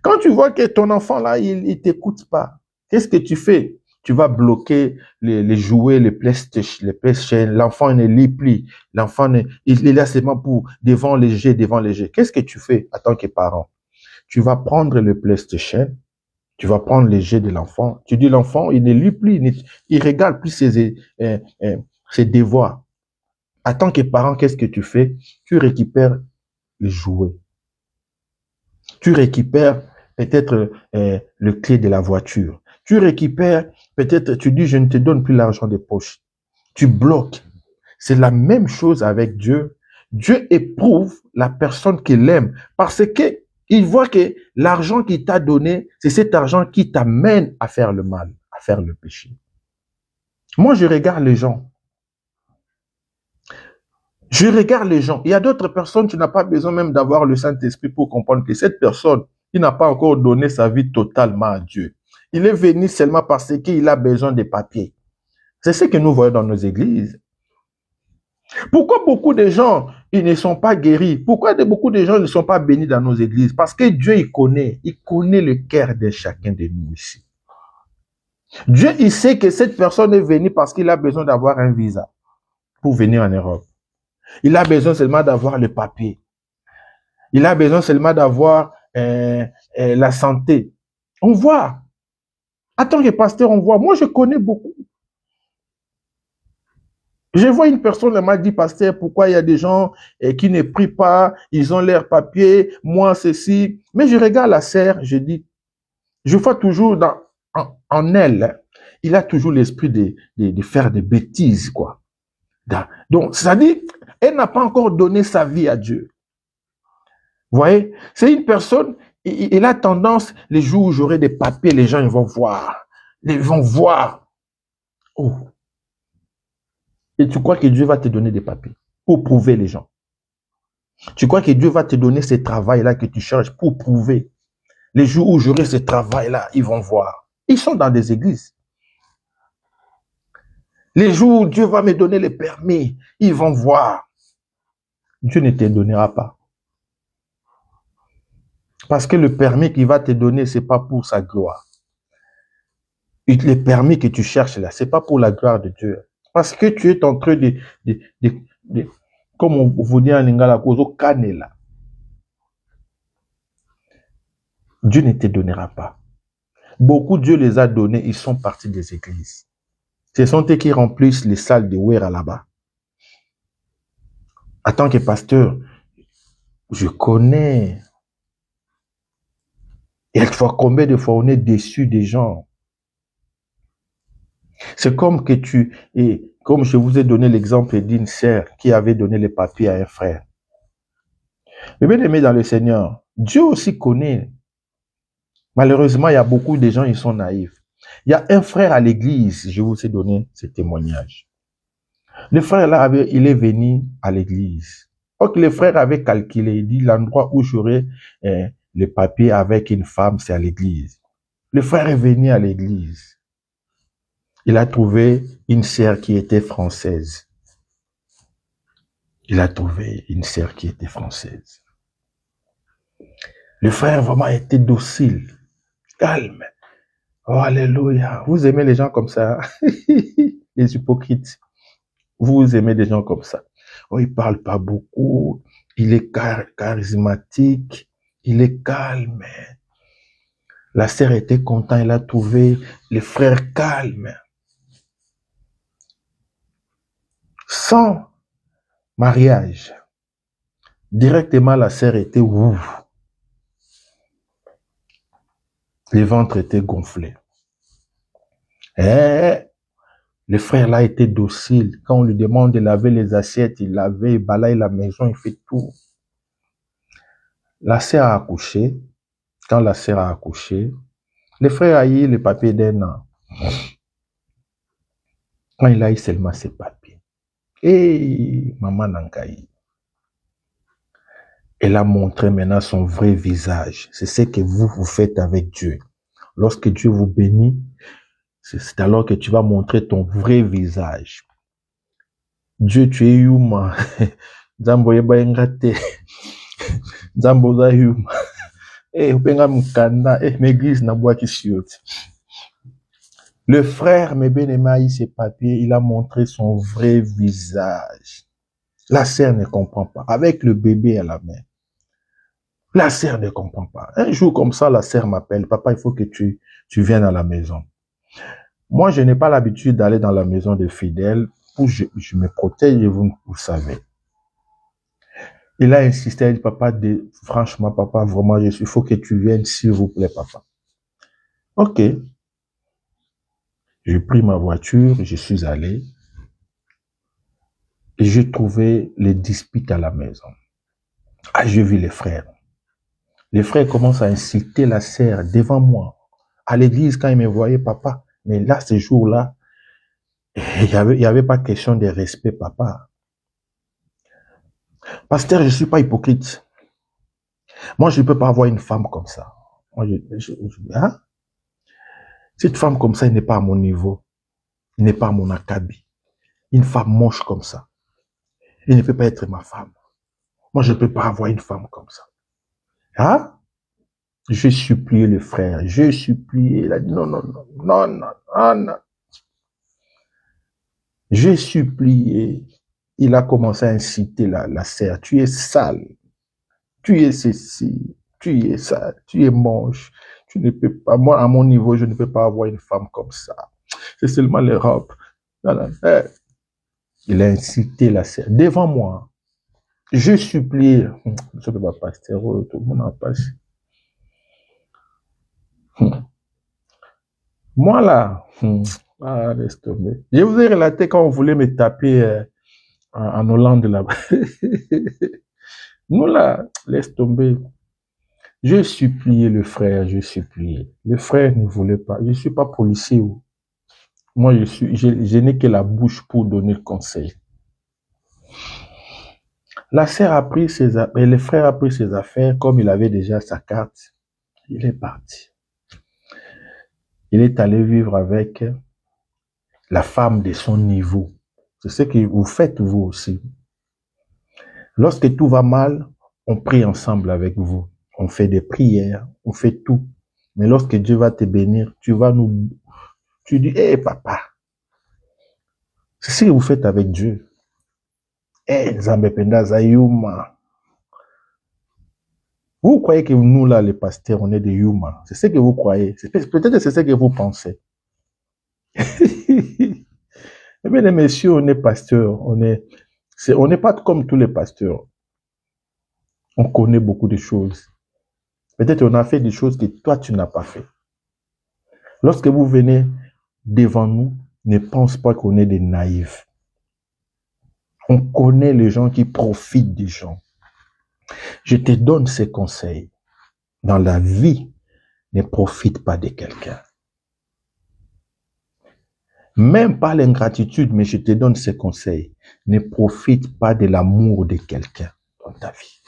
Quand tu vois que ton enfant là, il ne t'écoute pas, qu'est-ce que tu fais? Tu vas bloquer les jouets, les PlayStation. L'enfant ne lit plus. L'enfant, il est là seulement pour devant les jeux. Qu'est-ce que tu fais en tant que parent? Tu vas prendre le PlayStation. Tu vas prendre les jeux de l'enfant. Tu dis l'enfant, il ne lit plus, il regarde plus ses devoirs. En tant que parent, qu'est-ce que tu fais? Tu récupères les jouets. Tu récupères peut-être le clé de la voiture. Tu récupères, peut-être, tu dis, je ne te donne plus l'argent de poche. Tu bloques. C'est la même chose avec Dieu. Dieu éprouve la personne qu'il aime parce que il voit que l'argent qu'il t'a donné, c'est cet argent qui t'amène à faire le mal, à faire le péché. Moi, je regarde les gens. Je regarde les gens. Il y a d'autres personnes, tu n'as pas besoin même d'avoir le Saint-Esprit pour comprendre que cette personne, il n'a pas encore donné sa vie totalement à Dieu. Il est venu seulement parce qu'il a besoin de papiers. C'est ce que nous voyons dans nos églises. Pourquoi beaucoup de gens ils ne sont pas guéris? Pourquoi beaucoup de gens ne sont pas bénis dans nos églises? Parce que Dieu, il connaît le cœur de chacun de nous ici. Dieu, il sait que cette personne est venue parce qu'il a besoin d'avoir un visa pour venir en Europe. Il a besoin seulement d'avoir le papier. Il a besoin seulement d'avoir la santé. On voit. En tant que pasteur, on voit. Moi, je connais beaucoup. Je vois une personne, elle m'a dit, pasteur, pourquoi il y a des gens qui ne prient pas, ils ont leur papier, moi ceci. Mais je regarde la sœur, je dis, je vois toujours en elle, il a toujours l'esprit de faire des bêtises, quoi. Donc, c'est-à-dire, elle n'a pas encore donné sa vie à Dieu. Vous voyez, c'est une personne, il a tendance, les jours où j'aurai des papiers, les gens ils vont voir. Ils vont voir. Oh. Et tu crois que Dieu va te donner des papiers pour prouver les gens. Tu crois que Dieu va te donner ce travail-là que tu cherches pour prouver. Les jours où j'aurai ce travail-là, ils vont voir. Ils sont dans des églises. Les jours où Dieu va me donner les permis, ils vont voir. Dieu ne te donnera pas. Parce que le permis qu'il va te donner, ce n'est pas pour sa gloire. Les permis que tu cherches là, ce n'est pas pour la gloire de Dieu. Parce que tu es en train de comme on vous dit en lingala, au canela. Dieu ne te donnera pas. Beaucoup, Dieu les a donnés, ils sont partis des églises. Ce sont eux qui remplissent les salles de Ouera là-bas. En tant que pasteur, je connais. Et combien de fois on est déçu des gens. C'est comme que comme je vous ai donné l'exemple d'une sœur qui avait donné les papiers à un frère. Mais bien aimé dans le Seigneur, Dieu aussi connaît. Malheureusement, il y a beaucoup de gens, ils sont naïfs. Il y a un frère à l'église, je vous ai donné ce témoignage. Le frère là, il est venu à l'église. Donc le frère avait calculé, il dit l'endroit où j'aurai le papier avec une femme, c'est à l'église. Le frère est venu à l'église. Il a trouvé une sœur qui était française. Il a trouvé une sœur qui était française. Le frère vraiment était docile, calme. Oh, alléluia. Vous aimez les gens comme ça. Les hypocrites. Vous aimez des gens comme ça. Oh, il parle pas beaucoup. Il est charismatique. Il est calme. La sœur était contente, elle a trouvé les frères calmes. Sans mariage. Directement, la sœur était ouf. Les ventres étaient gonflés. Et le frère là était docile. Quand on lui demande de laver les assiettes, il lavait, il balaye la maison, il fait tout. La sœur a accouché. Quand la sœur a accouché, le frère a eu les papiers d'un an. Quand il a eu seulement ses papiers. Et maman Nankaï, elle a montré maintenant son vrai visage. C'est ce que vous faites avec Dieu. Lorsque Dieu vous bénit, c'est alors que tu vas montrer ton vrai visage. Dieu, tu es humain. Zambo yeba engate. Zambo za humain. Upenga mkanda. M'église na bois qui chiote. Le frère, mes bien-aimés, a eu ses papiers. Il a montré son vrai visage. La sœur ne comprend pas. Avec le bébé à la main. La sœur ne comprend pas. Un jour comme ça, la sœur m'appelle. Papa, il faut que tu viennes à la maison. Moi, je n'ai pas l'habitude d'aller dans la maison des fidèles où je me protège et vous savez. Il a insisté, il dit, papa, franchement, papa, vraiment, il faut que tu viennes, s'il vous plaît, papa. Ok. J'ai pris ma voiture, je suis allé et j'ai trouvé les disputes à la maison. Ah, j'ai vu les frères. Les frères commencent à insulter la sœur devant moi. À l'église, quand ils me voyaient, papa, mais là, ce jour-là, il y avait pas question de respect, papa. Pasteur, je ne suis pas hypocrite. Moi, je ne peux pas avoir une femme comme ça. Moi, hein? Cette femme comme ça, elle n'est pas à mon niveau. Elle n'est pas à mon acabit. Une femme moche comme ça. Elle ne peut pas être ma femme. Moi, je ne peux pas avoir une femme comme ça. Hein? J'ai supplié le frère. J'ai supplié. Il a dit non, non, non, non, non, non, non. J'ai supplié. Il a commencé à inciter la sœur. Tu es sale. Tu es ceci. Tu es sale. Tu es moche. Tu ne peux pas. Moi, à mon niveau, je ne peux pas avoir une femme comme ça. C'est seulement l'Europe. Il a incité la sœur devant moi. Je supplie. Je ne peux pas passer. Tout le monde en passe. Moi là, laisse tomber. Je vous ai relaté quand on voulait me taper en Hollande là-bas. Nous là, laisse tomber. Je suppliais le frère, je suppliais. Le frère ne voulait pas. Je ne suis pas policier. Moi, je n'ai que la bouche pour donner le conseil. La sœur a pris ses affaires, le frère a pris ses affaires, comme il avait déjà sa carte. Il est parti. Il est allé vivre avec la femme de son niveau. C'est ce que vous faites vous aussi. Lorsque tout va mal, on prie ensemble avec vous. On fait des prières, on fait tout. Mais lorsque Dieu va te bénir, tu dis, hé papa, c'est ce que vous faites avec Dieu. Hé, Zambependa Zayuma. Vous croyez que nous là, les pasteurs, on est des humains. C'est ce que vous croyez. Peut-être que c'est ce que vous pensez. Eh bien, les messieurs, on est pasteurs. On n'est pas comme tous les pasteurs. On connaît beaucoup de choses. Peut-être qu'on a fait des choses que toi, tu n'as pas fait. Lorsque vous venez devant nous, ne pense pas qu'on est des naïfs. On connaît les gens qui profitent des gens. Je te donne ces conseils. Dans la vie, ne profite pas de quelqu'un. Même pas l'ingratitude, mais je te donne ces conseils. Ne profite pas de l'amour de quelqu'un dans ta vie.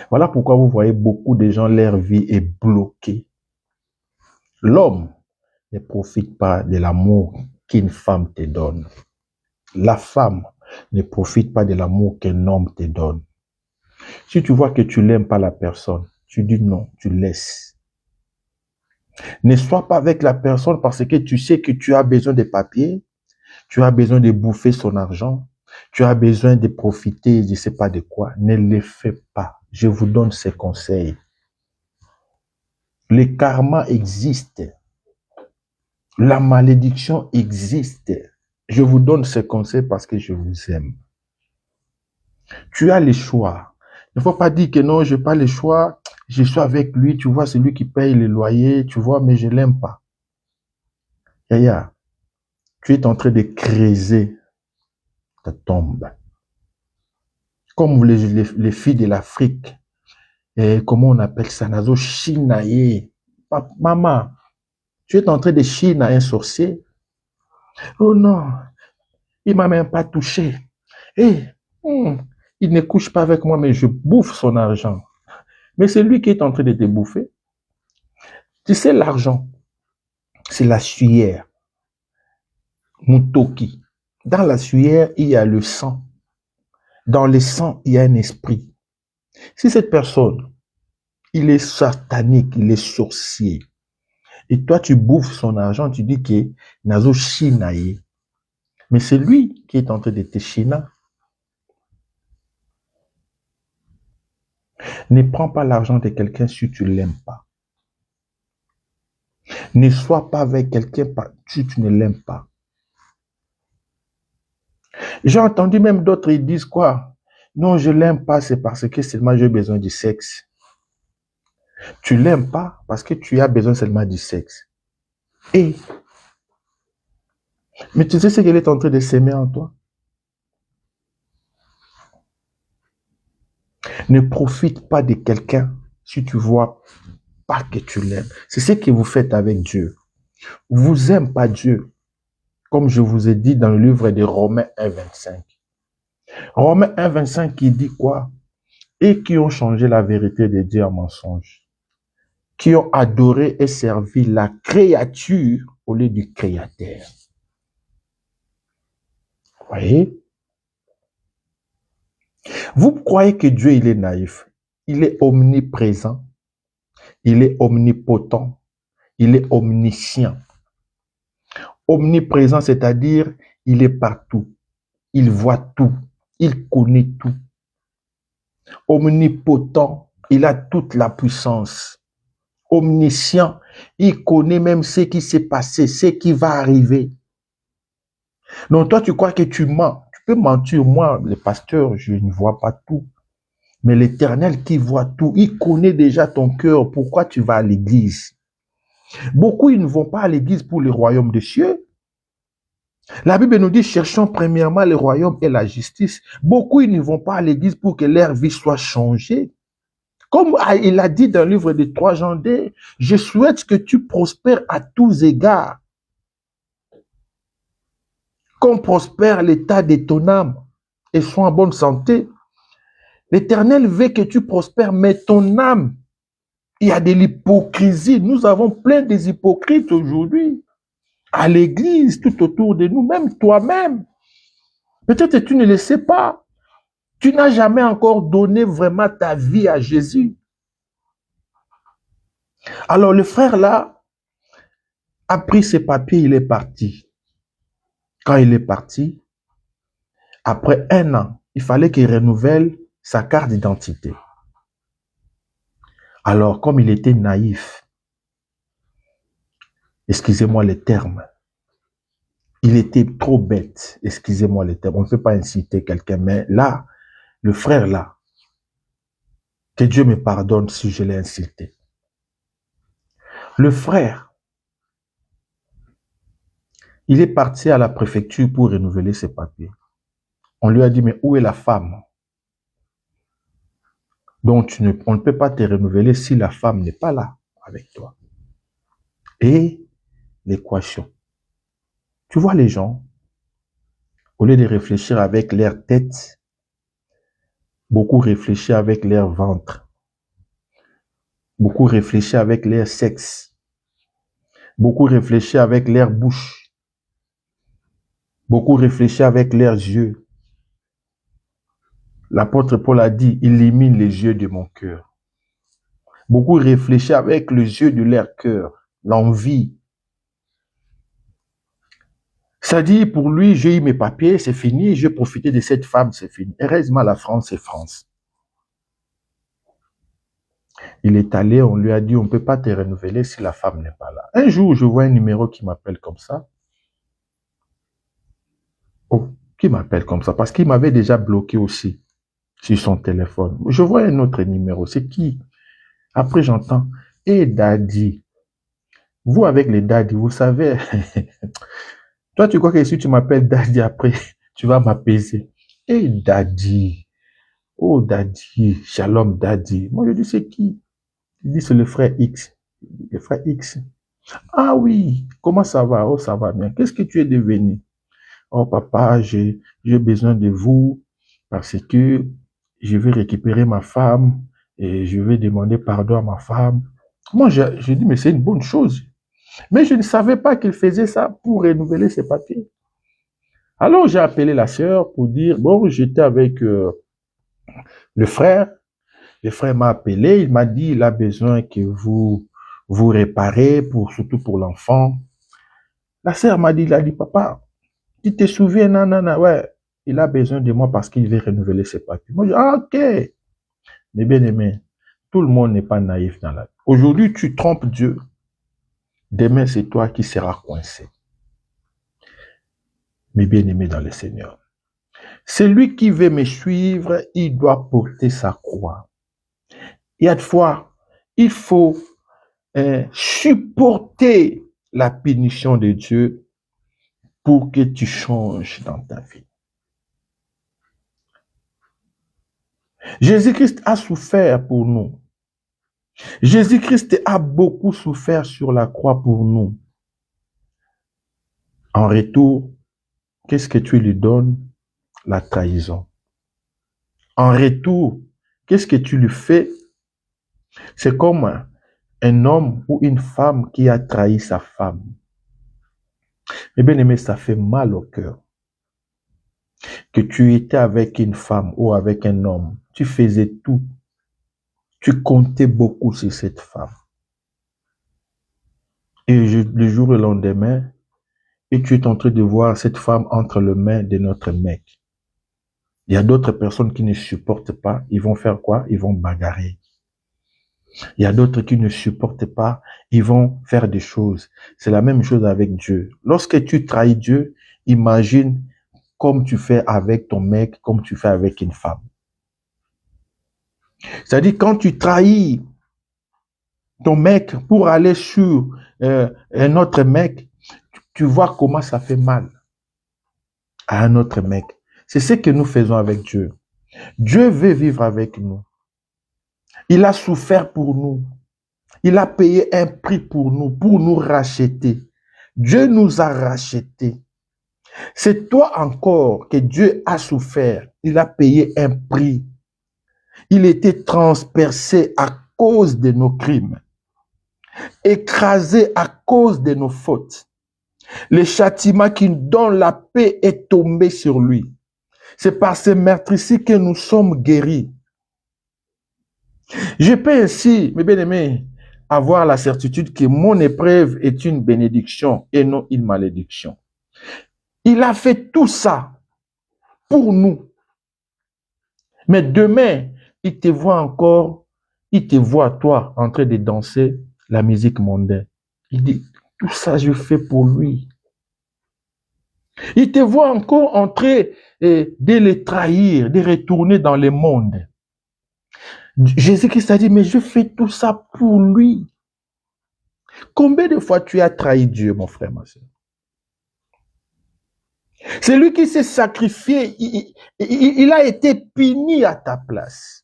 Voilà pourquoi vous voyez beaucoup de gens, leur vie est bloquée. L'homme ne profite pas de l'amour qu'une femme te donne. La femme ne profite pas de l'amour qu'un homme te donne. Si tu vois que tu n'aimes pas la personne, tu dis non, tu laisses. Ne sois pas avec la personne parce que tu sais que tu as besoin de papiers, tu as besoin de bouffer son argent, tu as besoin de profiter, je ne sais pas de quoi. Ne le fais pas. Je vous donne ces conseils. Le karma existe. La malédiction existe. Je vous donne ce conseil parce que je vous aime. Tu as le choix. Il ne faut pas dire que non, je n'ai pas le choix. Je suis avec lui, tu vois, c'est lui qui paye le loyer, tu vois, mais je ne l'aime pas. Yaya, tu es en train de creuser ta tombe. Comme les filles de l'Afrique. Et comment on appelle ça? Nazo chinaye. Maman, tu es en train de chiner à un sorcier. Oh non, il ne m'a même pas touché. Eh, il ne couche pas avec moi, mais je bouffe son argent. Mais c'est lui qui est en train de te bouffer. Tu sais, l'argent, c'est la sueur. Mutoki. Dans la sueur, il y a le sang. Dans le sang, il y a un esprit. Si cette personne, il est satanique, il est sorcier, et toi, tu bouffes son argent, tu dis que Nazo chinaye. Mais c'est lui qui est en train de te chiner. Ne prends pas l'argent de quelqu'un si tu ne l'aimes pas. Ne sois pas avec quelqu'un si tu ne l'aimes pas. J'ai entendu même d'autres, ils disent quoi? Non, je ne l'aime pas, c'est parce que seulement j'ai besoin du sexe. Tu ne l'aimes pas parce que tu as besoin seulement du sexe. Et, mais tu sais ce qu'elle est en train de s'aimer en toi? Ne profite pas de quelqu'un si tu vois pas que tu l'aimes. C'est ce que vous faites avec Dieu. Vous n'aimez pas Dieu. Comme je vous ai dit dans le livre de Romains 1,25. Romains 1,25 qui dit quoi? Et qui ont changé la vérité de Dieu en mensonge. Qui ont adoré et servi la créature au lieu du créateur. Vous voyez? Vous croyez que Dieu, il est naïf. Il est omniprésent. Il est omnipotent. Il est omniscient. Omniprésent, c'est-à-dire, il est partout. Il voit tout. Il connaît tout. Omnipotent, il a toute la puissance. Omniscient, il connaît même ce qui s'est passé, ce qui va arriver. Donc toi, tu crois que tu mens. Tu peux mentir. Moi, le pasteur, je ne vois pas tout. Mais l'Éternel qui voit tout, il connaît déjà ton cœur. Pourquoi tu vas à l'église? Beaucoup, ils ne vont pas à l'église pour le royaume des cieux. La Bible nous dit, cherchons premièrement le royaume et la justice. Beaucoup, ils ne vont pas à l'église pour que leur vie soit changée. Comme il a dit dans le livre de 3 Jean, je souhaite que tu prospères à tous égards. Qu'on prospère l'état de ton âme et sois en bonne santé. L'Éternel veut que tu prospères, mais ton âme, il y a de l'hypocrisie. Nous avons plein des hypocrites aujourd'hui. À l'église, tout autour de nous, même toi-même. Peut-être que tu ne le sais pas. Tu n'as jamais encore donné vraiment ta vie à Jésus. Alors le frère là a pris ses papiers, il est parti. Quand il est parti, après 1 an, il fallait qu'il renouvelle sa carte d'identité. Alors comme il était naïf, excusez-moi les termes, il était trop bête, excusez-moi les termes, on ne peut pas inciter quelqu'un, mais là, le frère là, que Dieu me pardonne si je l'ai incité. Le frère, il est parti à la préfecture pour renouveler ses papiers. On lui a dit, mais où est la femme? Donc, on ne peut pas te renouveler si la femme n'est pas là avec toi. Et l'équation. Tu vois les gens, au lieu de réfléchir avec leur tête, beaucoup réfléchissent avec leur ventre. Beaucoup réfléchissent avec leur sexe. Beaucoup réfléchissent avec leur bouche. Beaucoup réfléchissent avec leurs yeux. L'apôtre Paul a dit, illumine les yeux de mon cœur. Beaucoup réfléchissent avec les yeux de leur cœur, l'envie. Ça dit, pour lui, j'ai eu mes papiers, c'est fini, j'ai profité de cette femme, c'est fini. Heureusement, la France, c'est France. Il est allé, on lui a dit, on ne peut pas te renouveler si la femme n'est pas là. Un jour, je vois un numéro qui m'appelle comme ça. Oh, qui m'appelle comme ça? Parce qu'il m'avait déjà bloqué aussi sur son téléphone. Je vois un autre numéro. C'est qui? Après, j'entends, et Daddy. Vous, avec les Daddy, vous savez, toi, tu crois que si tu m'appelles Daddy après, tu vas m'apaiser. Et Daddy. Oh, Daddy. Shalom, Daddy. Moi, je dis, c'est qui? Il dit, c'est le frère X. Le frère X. Ah oui, comment ça va? Oh, ça va bien. Qu'est-ce que tu es devenu? Oh, papa, j'ai besoin de vous parce que je vais récupérer ma femme et je vais demander pardon à ma femme. Moi, je dis, mais c'est une bonne chose. Mais je ne savais pas qu'il faisait ça pour renouveler ses papiers. Alors, j'ai appelé la sœur pour dire, bon, j'étais avec le frère. Le frère m'a appelé, il m'a dit, il a besoin que vous réparez, surtout pour l'enfant. La sœur m'a dit, il a dit, papa, tu te souviens, non, ouais, il a besoin de moi parce qu'il veut renouveler ses papiers. Moi, je dis, ah, ok. Mais bien aimé, tout le monde n'est pas naïf dans la vie. Aujourd'hui, tu trompes Dieu. Demain, c'est toi qui seras coincé. Mais bien aimé dans le Seigneur. Celui qui veut me suivre, il doit porter sa croix. Il y a des fois, il faut supporter la punition de Dieu pour que tu changes dans ta vie. Jésus-Christ a souffert pour nous. Jésus-Christ a beaucoup souffert sur la croix pour nous. En retour, qu'est-ce que tu lui donnes? La trahison. En retour, qu'est-ce que tu lui fais? C'est comme un homme ou une femme qui a trahi sa femme. Mais bien aimé, ça fait mal au cœur. Que tu étais avec une femme ou avec un homme, tu faisais tout. Tu comptais beaucoup sur cette femme. Et le jour et le lendemain, et tu es en train de voir cette femme entre les mains de notre mec. Il y a d'autres personnes qui ne supportent pas. Ils vont faire quoi? Ils vont bagarrer. Il y a d'autres qui ne supportent pas. Ils vont faire des choses. C'est la même chose avec Dieu. Lorsque tu trahis Dieu, imagine comme tu fais avec ton mec, comme tu fais avec une femme. C'est-à-dire quand tu trahis ton mec pour aller sur un autre mec, tu vois comment ça fait mal à un autre mec. C'est ce que nous faisons avec Dieu. Dieu veut vivre avec nous. Il a souffert pour nous. Il a payé un prix pour nous racheter. Dieu nous a rachetés. C'est toi encore que Dieu a souffert. Il a payé un prix. Il était transpercé à cause de nos crimes, écrasé à cause de nos fautes. Le châtiment qui donne la paix est tombé sur lui. C'est par ce meurtrissement que nous sommes guéris. Je peux ainsi, mes bien-aimés, avoir la certitude que mon épreuve est une bénédiction et non une malédiction. Il a fait tout ça pour nous. Mais demain, il te voit encore, il te voit toi en train de danser la musique mondaine. Il dit, tout ça je fais pour lui. Il te voit encore en train de les trahir, de retourner dans le monde. Jésus-Christ a dit, mais je fais tout ça pour lui. Combien de fois tu as trahi Dieu, mon frère, ma soeur? C'est lui qui s'est sacrifié. Il a été puni à ta place.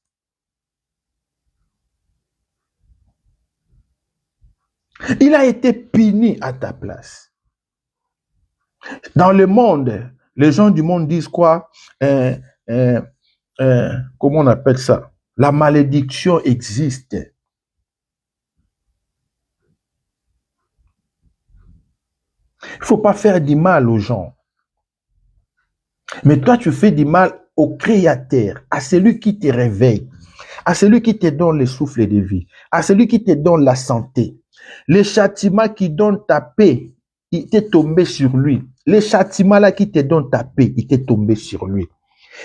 Il a été puni à ta place. Dans le monde, les gens du monde disent quoi? Comment on appelle ça? La malédiction existe. Il ne faut pas faire du mal aux gens. Mais toi, tu fais du mal au Créateur, à celui qui te réveille, à celui qui te donne le souffle de vie, à celui qui te donne la santé. Le châtiment qui donne ta paix, il t'est tombé sur lui. Le châtiment là qui te donne ta paix, il t'est tombé sur lui.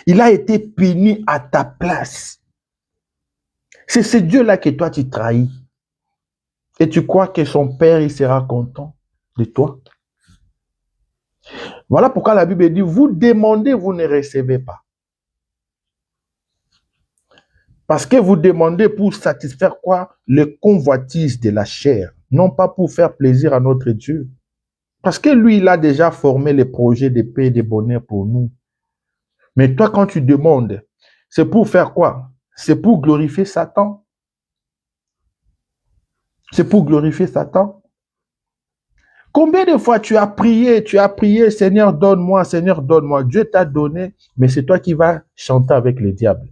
Il a été puni à ta place. C'est ce Dieu-là que toi tu trahis. Et tu crois que son Père, il sera content de toi. Voilà pourquoi la Bible dit, vous demandez, vous ne recevez pas. Parce que vous demandez pour satisfaire quoi? Le convoitise de la chair, non pas pour faire plaisir à notre Dieu. Parce que lui, il a déjà formé les projets de paix et de bonheur pour nous. Mais toi, quand tu demandes, c'est pour faire quoi? C'est pour glorifier Satan. C'est pour glorifier Satan. Combien de fois tu as prié, Seigneur, donne-moi, Seigneur, donne-moi. Dieu t'a donné, mais c'est toi qui vas chanter avec le diable.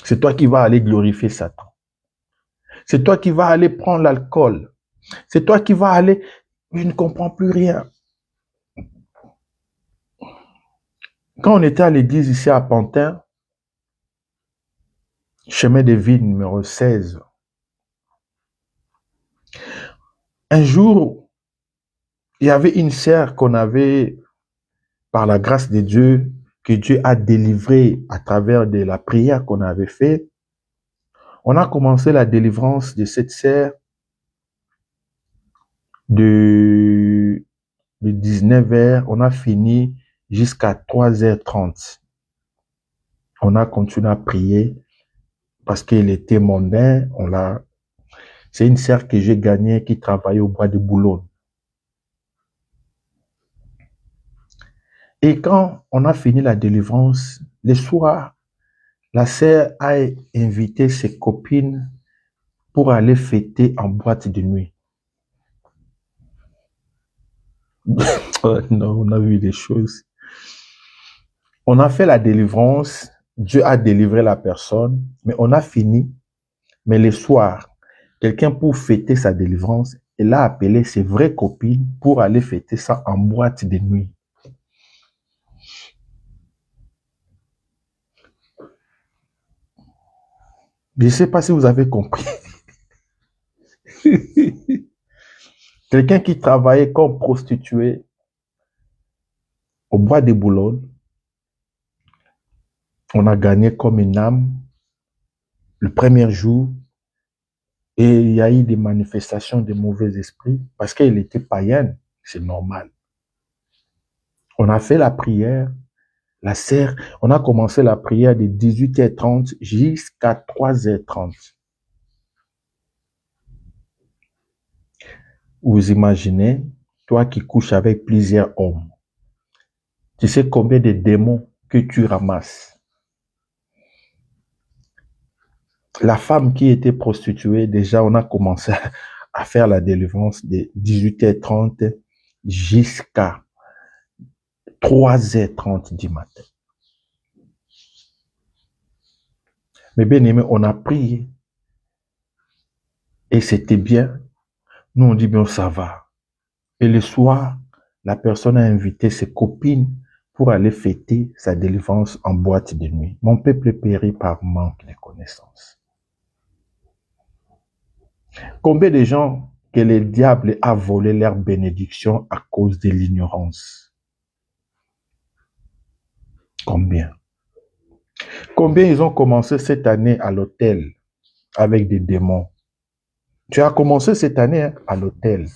C'est toi qui vas aller glorifier Satan. C'est toi qui vas aller prendre l'alcool. C'est toi qui vas aller... Je ne comprends plus rien. Quand on était à l'église ici à Pantin, chemin de vie numéro 16, un jour, il y avait une sœur qu'on avait, par la grâce de Dieu, que Dieu a délivrée à travers de la prière qu'on avait fait. On a commencé la délivrance de cette sœur de 19h, on a fini jusqu'à 3h30. On a continué à prier parce qu'il était mondain. C'est une sœur que j'ai gagnée qui travaillait au bois de Boulogne. Et quand on a fini la délivrance, le soir, la sœur a invité ses copines pour aller fêter en boîte de nuit. Oh non, on a vu des choses. On a fait la délivrance, Dieu a délivré la personne, mais on a fini. Mais le soir, quelqu'un pour fêter sa délivrance, elle a appelé ses vraies copines pour aller fêter ça en boîte de nuit. Je ne sais pas si vous avez compris. Quelqu'un qui travaillait comme prostituée au bois de Boulogne, on a gagné comme une âme le premier jour et il y a eu des manifestations de mauvais esprits parce qu'elle était païenne, c'est normal. On a fait la prière, la sœur, on a commencé la prière de 18h30 jusqu'à 3h30. Vous imaginez, toi qui couches avec plusieurs hommes, tu sais combien de démons que tu ramasses. La femme qui était prostituée, déjà, on a commencé à faire la délivrance de 18h30 jusqu'à 3h30 du matin. Mais bien aimé, on a prié et c'était bien. Nous, on dit bien, ça va. Et le soir, la personne a invité ses copines pour aller fêter sa délivrance en boîte de nuit. Mon peuple périt par manque de connaissances. Combien de gens que le diable a volé leur bénédiction à cause de l'ignorance? Combien? Combien ils ont commencé cette année à l'hôtel avec des démons? Tu as commencé cette année à l'hôtel.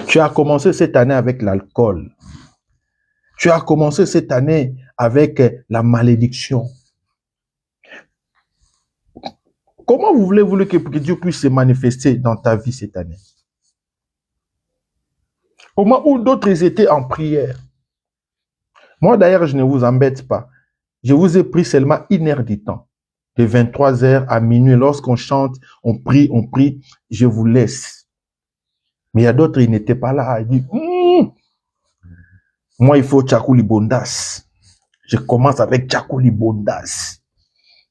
Tu as commencé cette année avec l'alcool. Tu as commencé cette année avec la malédiction. Comment vous voulez que Dieu puisse se manifester dans ta vie cette année? Au moment où d'autres étaient en prière. Moi d'ailleurs, je ne vous embête pas. Je vous ai pris seulement 1 heure du temps. De 23h à minuit, lorsqu'on chante, on prie, je vous laisse. Mais il y a d'autres, ils n'étaient pas là. Ils disent, moi, il faut Tchakouli Bondas. Je commence avec Tchakouli Bondas.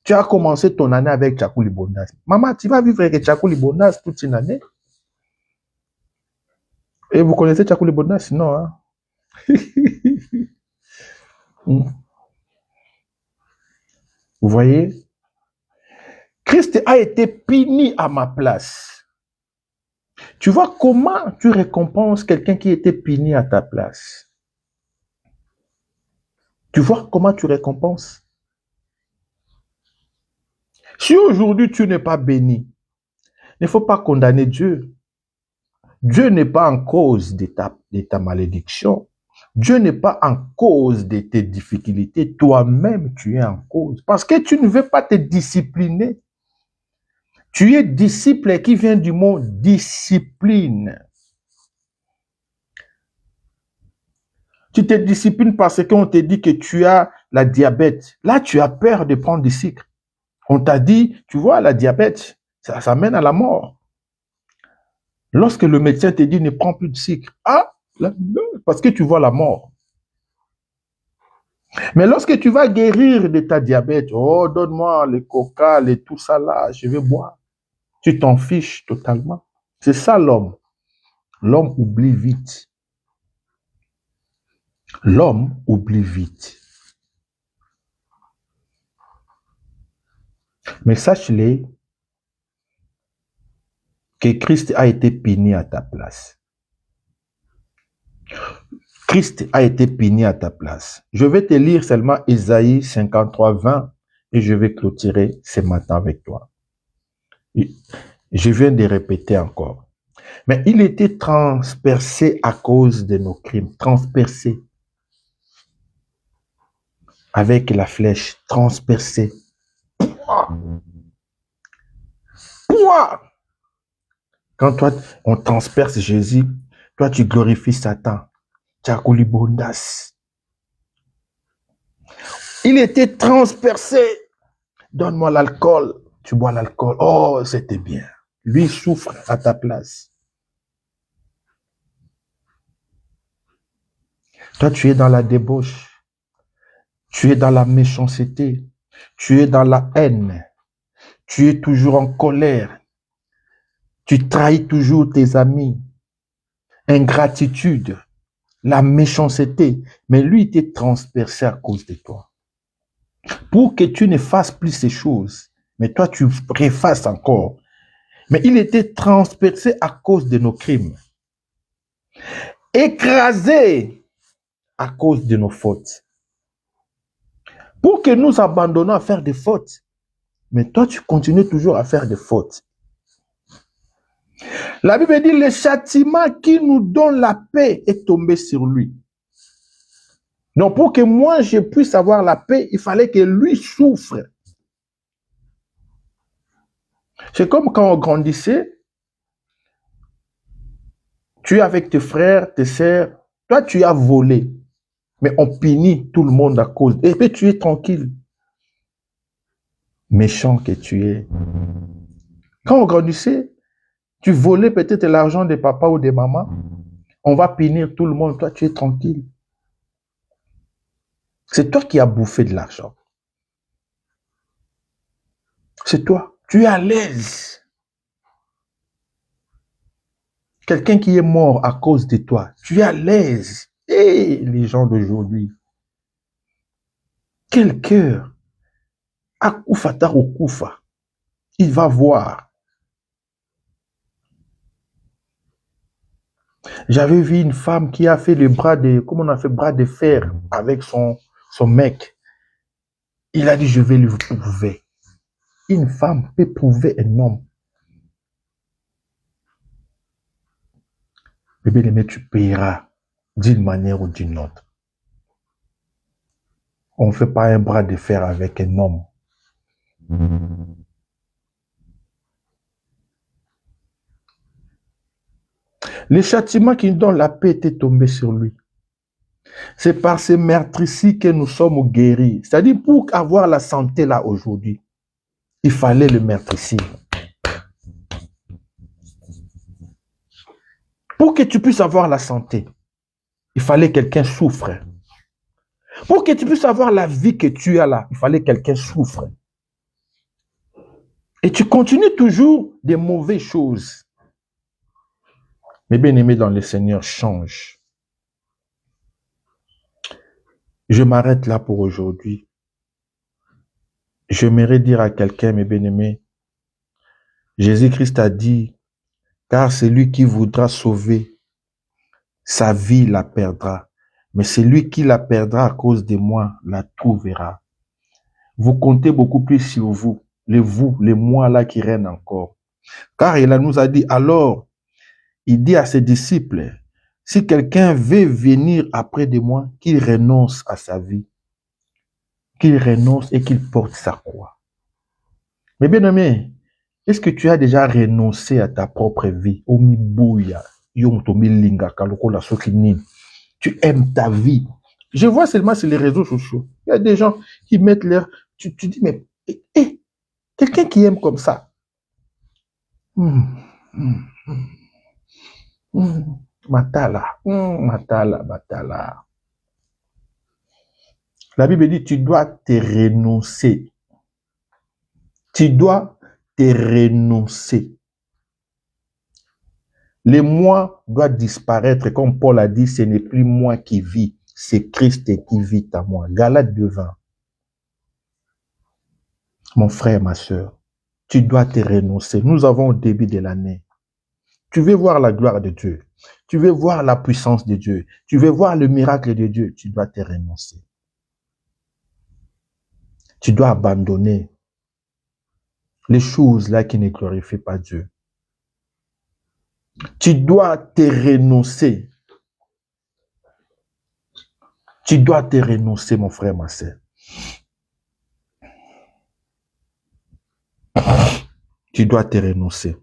Tu as commencé ton année avec Tchakouli Bondas. Maman, tu vas vivre avec Tchakouli Bondas toute une année. Et vous connaissez Tchakouli Bondas? Non, hein? Vous voyez? Christ a été puni à ma place. Tu vois comment tu récompenses quelqu'un qui était puni à ta place? Tu vois comment tu récompenses? Si aujourd'hui tu n'es pas béni, il ne faut pas condamner Dieu. Dieu n'est pas en cause de ta malédiction. Dieu n'est pas en cause de tes difficultés. Toi-même, tu es en cause. Parce que tu ne veux pas te discipliner. Tu es disciple qui vient du mot discipline. Tu te disciplines parce qu'on te dit que tu as la diabète. Là, tu as peur de prendre du sucre. On t'a dit, tu vois, la diabète, ça mène à la mort. Lorsque le médecin te dit ne prends plus de sucre, parce que tu vois la mort. Mais lorsque tu vas guérir de ta diabète, oh, donne-moi les coca, les tout ça là, je vais boire. Tu t'en fiches totalement. C'est ça l'homme. L'homme oublie vite. L'homme oublie vite. Mais sache-le que Christ a été puni à ta place. Christ a été puni à ta place. Je vais te lire seulement Ésaïe 53, 20 et je vais clôturer ce matin avec toi. Je viens de répéter encore. Mais il était transpercé à cause de nos crimes. Transpercé. Avec la flèche. Transpercé. Pouah! Quand toi, on transperce Jésus, toi, tu glorifies Satan. Tchakoulibondas. Il était transpercé. Donne-moi l'alcool. Tu bois l'alcool. Oh, c'était bien. Lui souffre à ta place. Toi, tu es dans la débauche. Tu es dans la méchanceté. Tu es dans la haine. Tu es toujours en colère. Tu trahis toujours tes amis. Ingratitude. La méchanceté. Mais lui, il était transpercé à cause de toi. Pour que tu ne fasses plus ces choses. Mais toi, tu refasses encore. Mais il était transpercé à cause de nos crimes. Écrasé à cause de nos fautes. Pour que nous abandonnions à faire des fautes. Mais toi, tu continues toujours à faire des fautes. La Bible dit, le châtiment qui nous donne la paix est tombé sur lui. Donc, pour que moi, je puisse avoir la paix, il fallait que lui souffre. C'est comme quand on grandissait, tu es avec tes frères, tes sœurs, toi, tu as volé. Mais on punit tout le monde à cause. Et puis, tu es tranquille. Méchant que tu es. Quand on grandissait, tu volais peut-être l'argent de papa ou de maman. On va punir tout le monde. Toi, tu es tranquille. C'est toi qui as bouffé de l'argent. C'est toi. Tu es à l'aise. Quelqu'un qui est mort à cause de toi, tu es à l'aise. Et les gens d'aujourd'hui, quel cœur. Akoufa Tarokoufa. Il va voir. J'avais vu une femme qui a fait le bras de, comment on a fait, bras de fer avec son mec. Il a dit, je vais lui prouver. Une femme peut prouver un homme. Bébé, mais tu payeras d'une manière ou d'une autre. On ne fait pas un bras de fer avec un homme. Le châtiment qui nous donne la paix était tombé sur lui. C'est par ces meurtrissures que nous sommes guéris. C'est-à-dire, pour avoir la santé là aujourd'hui, il fallait le meurtrissure. Pour que tu puisses avoir la santé, il fallait que quelqu'un souffre. Pour que tu puisses avoir la vie que tu as là, il fallait que quelqu'un souffre. Et tu continues toujours des mauvaises choses. Mes bien-aimés dans le Seigneur, change. Je m'arrête là pour aujourd'hui. J'aimerais dire à quelqu'un, mes bien-aimés, Jésus-Christ a dit, car celui qui voudra sauver sa vie la perdra. Mais celui qui la perdra à cause de moi la trouvera. Vous comptez beaucoup plus sur vous. les vous, les moi là qui règnent encore. Car il nous a dit, alors, il dit à ses disciples, si quelqu'un veut venir après de moi, qu'il renonce à sa vie, qu'il renonce et qu'il porte sa croix. Mais bien aimé, est-ce que tu as déjà renoncé à ta propre vie? Tu aimes ta vie. Je vois seulement sur les réseaux sociaux. Il y a des gens qui mettent leur... Tu dis, mais quelqu'un qui aime comme ça. Matala. Matala. La Bible dit, tu dois te renoncer. Tu dois te renoncer. Les moi doivent disparaître. Comme Paul a dit, ce n'est plus moi qui vis, c'est Christ qui vit à moi. Galates 2:20. Mon frère, ma soeur, tu dois te renoncer. Nous avons au début de l'année. Tu veux voir la gloire de Dieu. Tu veux voir la puissance de Dieu. Tu veux voir le miracle de Dieu. Tu dois te renoncer. Tu dois abandonner les choses là qui ne glorifient pas Dieu. Tu dois te renoncer. Tu dois te renoncer, mon frère, ma soeur. Tu dois te renoncer.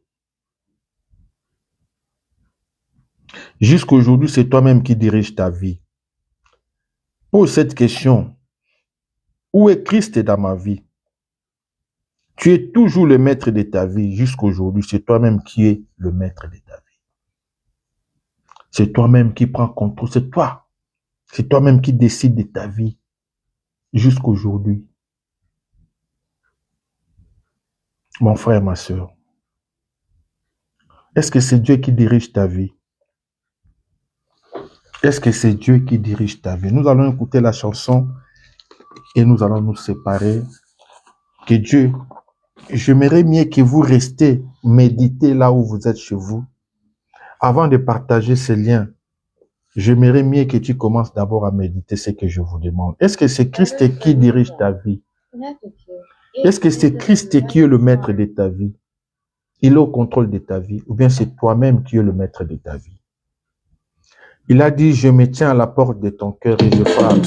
Jusqu'aujourd'hui, c'est toi-même qui dirige ta vie. Pose cette question. Où est Christ dans ma vie? Tu es toujours le maître de ta vie. Jusqu'aujourd'hui, c'est toi-même qui es le maître de ta vie. C'est toi-même qui prends contrôle. C'est toi. C'est toi-même qui décides de ta vie. Jusqu'aujourd'hui. Mon frère, ma soeur. Est-ce que c'est Dieu qui dirige ta vie? Est-ce que c'est Dieu qui dirige ta vie? Nous allons écouter la chanson et nous allons nous séparer. Que Dieu, j'aimerais mieux que vous restez, méditez là où vous êtes chez vous. Avant de partager ces liens, j'aimerais mieux que tu commences d'abord à méditer ce que je vous demande. Est-ce que c'est Christ qui dirige ta vie? Est-ce que c'est Christ qui est le maître de ta vie? Il est au contrôle de ta vie, ou bien c'est toi-même qui es le maître de ta vie? Il a dit, je me tiens à la porte de ton cœur et je frappe.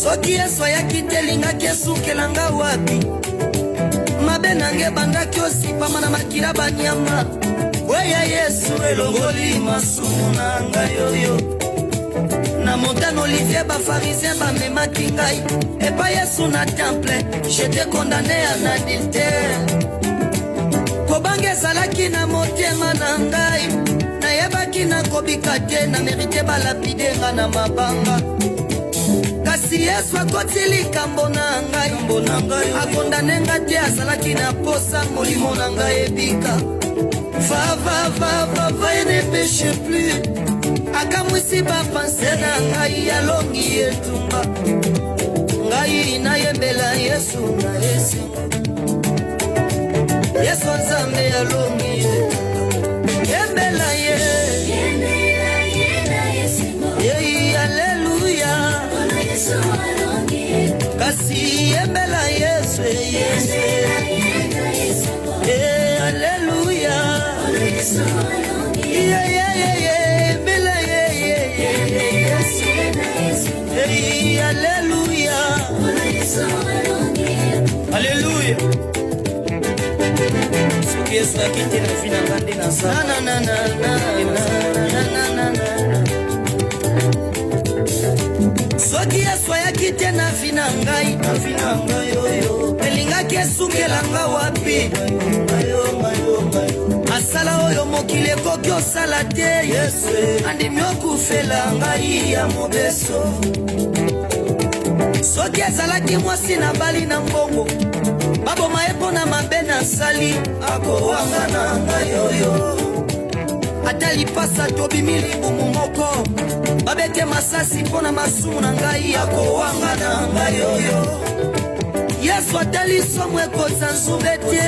Soki Yesu yakitelinga kesukelanga wapi mabenange bandaki osipama na makila banyama weya Yesu elongoli masumu na ngai yoyo na montano Olivier bafarisien bamemaki ngai epa Yesu na temple j'étais condamné en adultère kobange ezalaki na motema na ngai nayebaki nakobika te na merite balapide nga na mabanga kasi Yesu akoti likambo na ngai akondane nga te azalaki na posa molimo na ngai ebika va et ne péche plus akamwisi bapense na ngai alongi etumba ngai nayembela Yesu na esengo Yesu nzambe alongi yembela ye Alléluia kasi yembela Yesu Alléluia Alléluia Alléluia soki Yesu akiti na fina ngande na sana soki Yesu ayaki na fina ngai yoyo elingaki esukelanga wapi misala oyo mokili ekoki osala te Yesu andimi okufela ngai ya mobeso soki ezalaki mwasi na bali na mbongo baboma ye mpo na mabe nasali akowanga na ngai oyo ata lipasa tobimi libumu moko babete masasi mpo na masumu na ngai akowanga na ngai oyo Yesu atali somo ekoza nzube te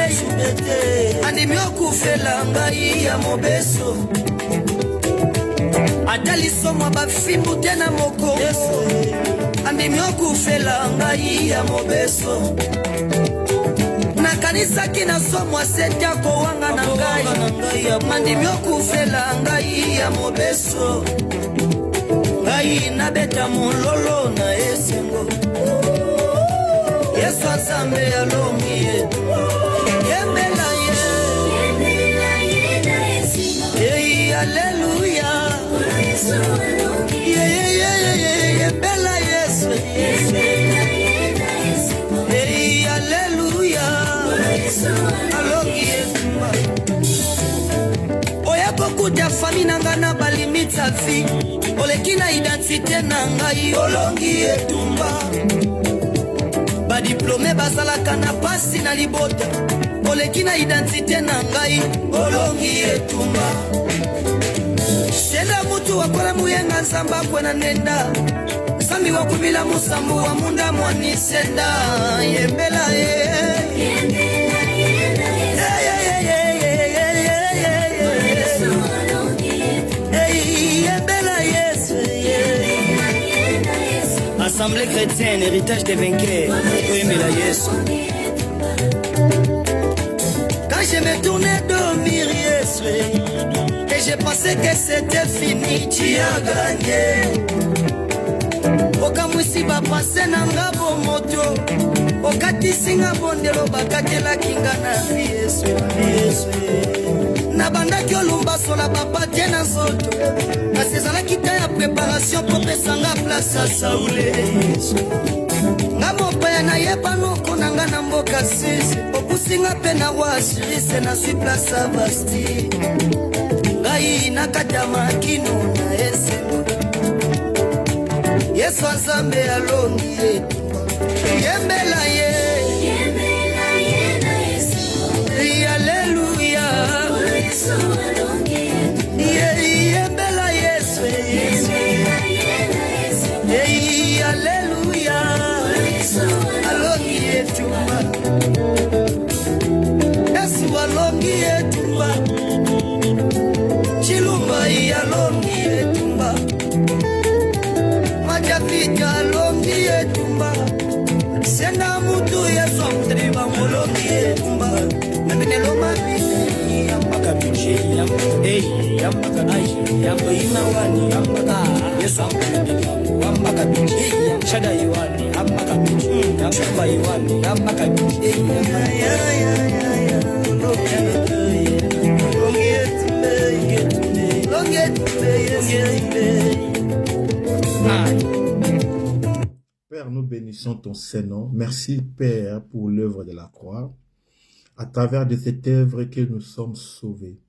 andimi okufela ngai ya mobeso atali somo bafimbu te na moko andimi okufela ngai ya mobeso nakanisaki na somo asete akowanga na ngai andimi okufela ngai ya mobeso ngai nabeta mololo na esengo Yesu Nzambe alongi ye yembela ye hey haleluya yembela Yesu hey haleluya alongi ye oya kokuta fami na nga na balimite ya vie oleki na identité na ngai olongi ye tumba badiplome bazalaka na pasi na libota oleki na identité na ngai olongi etumba senda mutu wakola muyenga nzambe akwena nenda nzambi wakumila musambu wa munda mwanisenda yembela ye Assemblée chrétienne, héritage des vainqueurs. Oui, mais la Yesu. Quand je me tournais dormir, Yesu, et j'ai pensé que c'était fini, tu as gagné. Okamwisi bapase nanga bomoto, okatisi nga bondelo bakatelaki nga na Yesu. Nabandaki olumbasola papa te na nzoto kasi ezalaki ta ya préparation po pesanga place ya Saule nga mopaya nayeba noko na nga na mboka sise okusinga mpe na roi na sui place ya Basti ngai nakata makino na esengo Yesu Nzambe alongi ye yembela ye haleluya yembela Yesu haleluya alongi etumba Yesu alongi etumba chilumba alongi etumba majapita alongi etumba senda mutu Yesu amtriba molongi etumba menelo mabini yambaka biche yambaka aishi yamba imawani yambaka Yesu yambaka biche shada iwani yambaka biche yamba iwani yambaka biche Père, nous bénissons ton Saint-Nom. Merci, Père, pour l'œuvre de la croix. À travers de cette œuvre que nous sommes sauvés.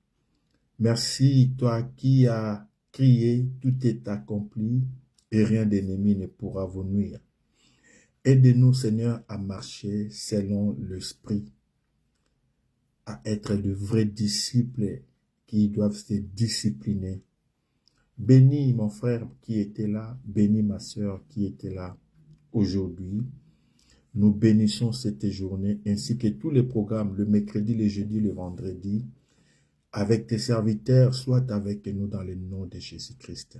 Merci, toi qui as crié, tout est accompli et rien d'ennemi ne pourra vous nuire. Aide-nous, Seigneur, à marcher selon l'Esprit, à être de vrais disciples qui doivent se discipliner. Bénis mon frère qui était là, bénis ma sœur qui était là aujourd'hui. Nous bénissons cette journée ainsi que tous les programmes, le mercredi, le jeudi, le vendredi, avec tes serviteurs, soit avec nous dans le nom de Jésus-Christ.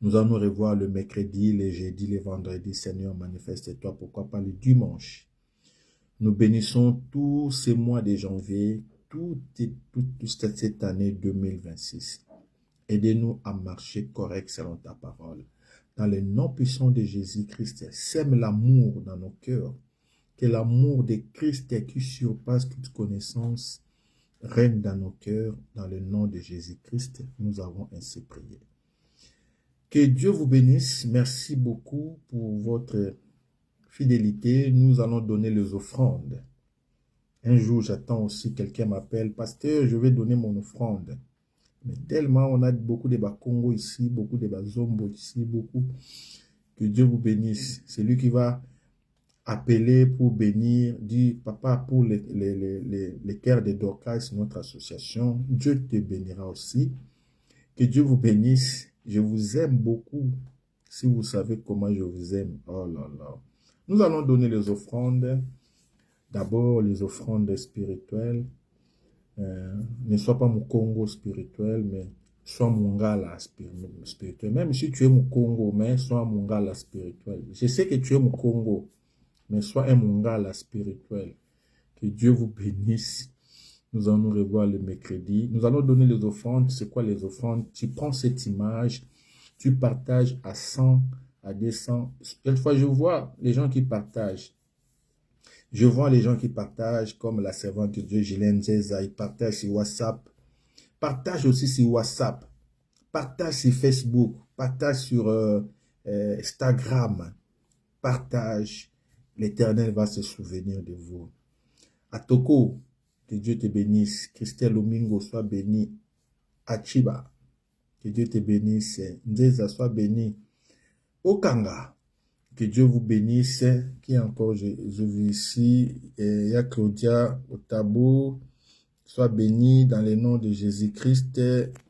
Nous allons revoir le mercredi, le jeudi, le vendredi. Seigneur, manifeste-toi, pourquoi pas le dimanche. Nous bénissons tous ces mois de janvier, toute cette année 2026. Aidez-nous à marcher correct selon ta parole. Dans le nom puissant de Jésus-Christ, sème l'amour dans nos cœurs. Que l'amour de Christ qui surpasse toute connaissance règne dans nos cœurs. Dans le nom de Jésus-Christ, nous avons ainsi prié. Que Dieu vous bénisse. Merci beaucoup pour votre fidélité. Nous allons donner les offrandes. Un jour, j'attends aussi, quelqu'un m'appelle, pasteur, je vais donner mon offrande. Mais tellement, on a beaucoup de Congo ici, beaucoup de Zombo ici, beaucoup. Que Dieu vous bénisse. C'est lui qui va appeler pour bénir, dire, papa, pour les cœurs de Dorcas, notre association, Dieu te bénira aussi. Que Dieu vous bénisse. Je vous aime beaucoup. Si vous savez comment je vous aime. Oh là là. Nous allons donner les offrandes. D'abord, les offrandes spirituelles. Ne sois pas mon Congo spirituel, mais sois mon gala spirituel. Même si tu es mon Congo, mais sois mon gala spirituel. Je sais que tu es mon Congo, mais sois un mon gala spirituel. Que Dieu vous bénisse. Nous allons nous revoir le mercredi. Nous allons donner les offrandes. C'est quoi les offrandes? Tu prends cette image, tu partages à 100, à 200. Quelquefois, je vois les gens qui partagent. Je vois les gens qui partagent, comme la servante de Dieu, Gilène Zeza, ils partagent sur WhatsApp. Partage aussi sur WhatsApp. Partage sur Facebook. Partage sur Instagram. Partage. L'Éternel va se souvenir de vous. Atoko, que Dieu te bénisse. Christelle Lomingo, sois béni. Achiba, que Dieu te bénisse. Nzeza, sois béni. Okanga, que Dieu vous bénisse. Qui encore, je vis ici. Il y a Claudia Otabo. Sois béni dans le nom de Jésus-Christ.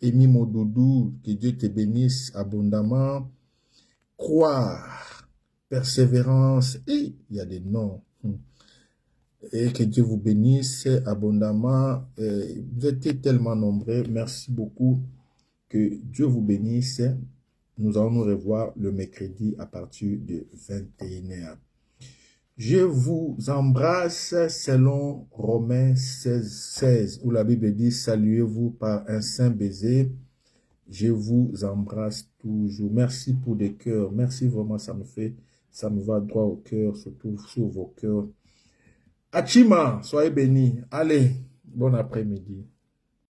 Emi Modoudou, que Dieu te bénisse abondamment. Croire, persévérance, et il y a des noms. Et que Dieu vous bénisse abondamment. Vous êtes tellement nombreux. Merci beaucoup. Que Dieu vous bénisse. Nous allons nous revoir le mercredi à partir de 21h. Je vous embrasse selon Romains 16, où la Bible dit, saluez-vous par un saint baiser. Je vous embrasse toujours. Merci pour des cœurs. Merci vraiment, ça me va droit au cœur, surtout sur vos cœurs. Achima, soyez bénis. Allez, bon après-midi.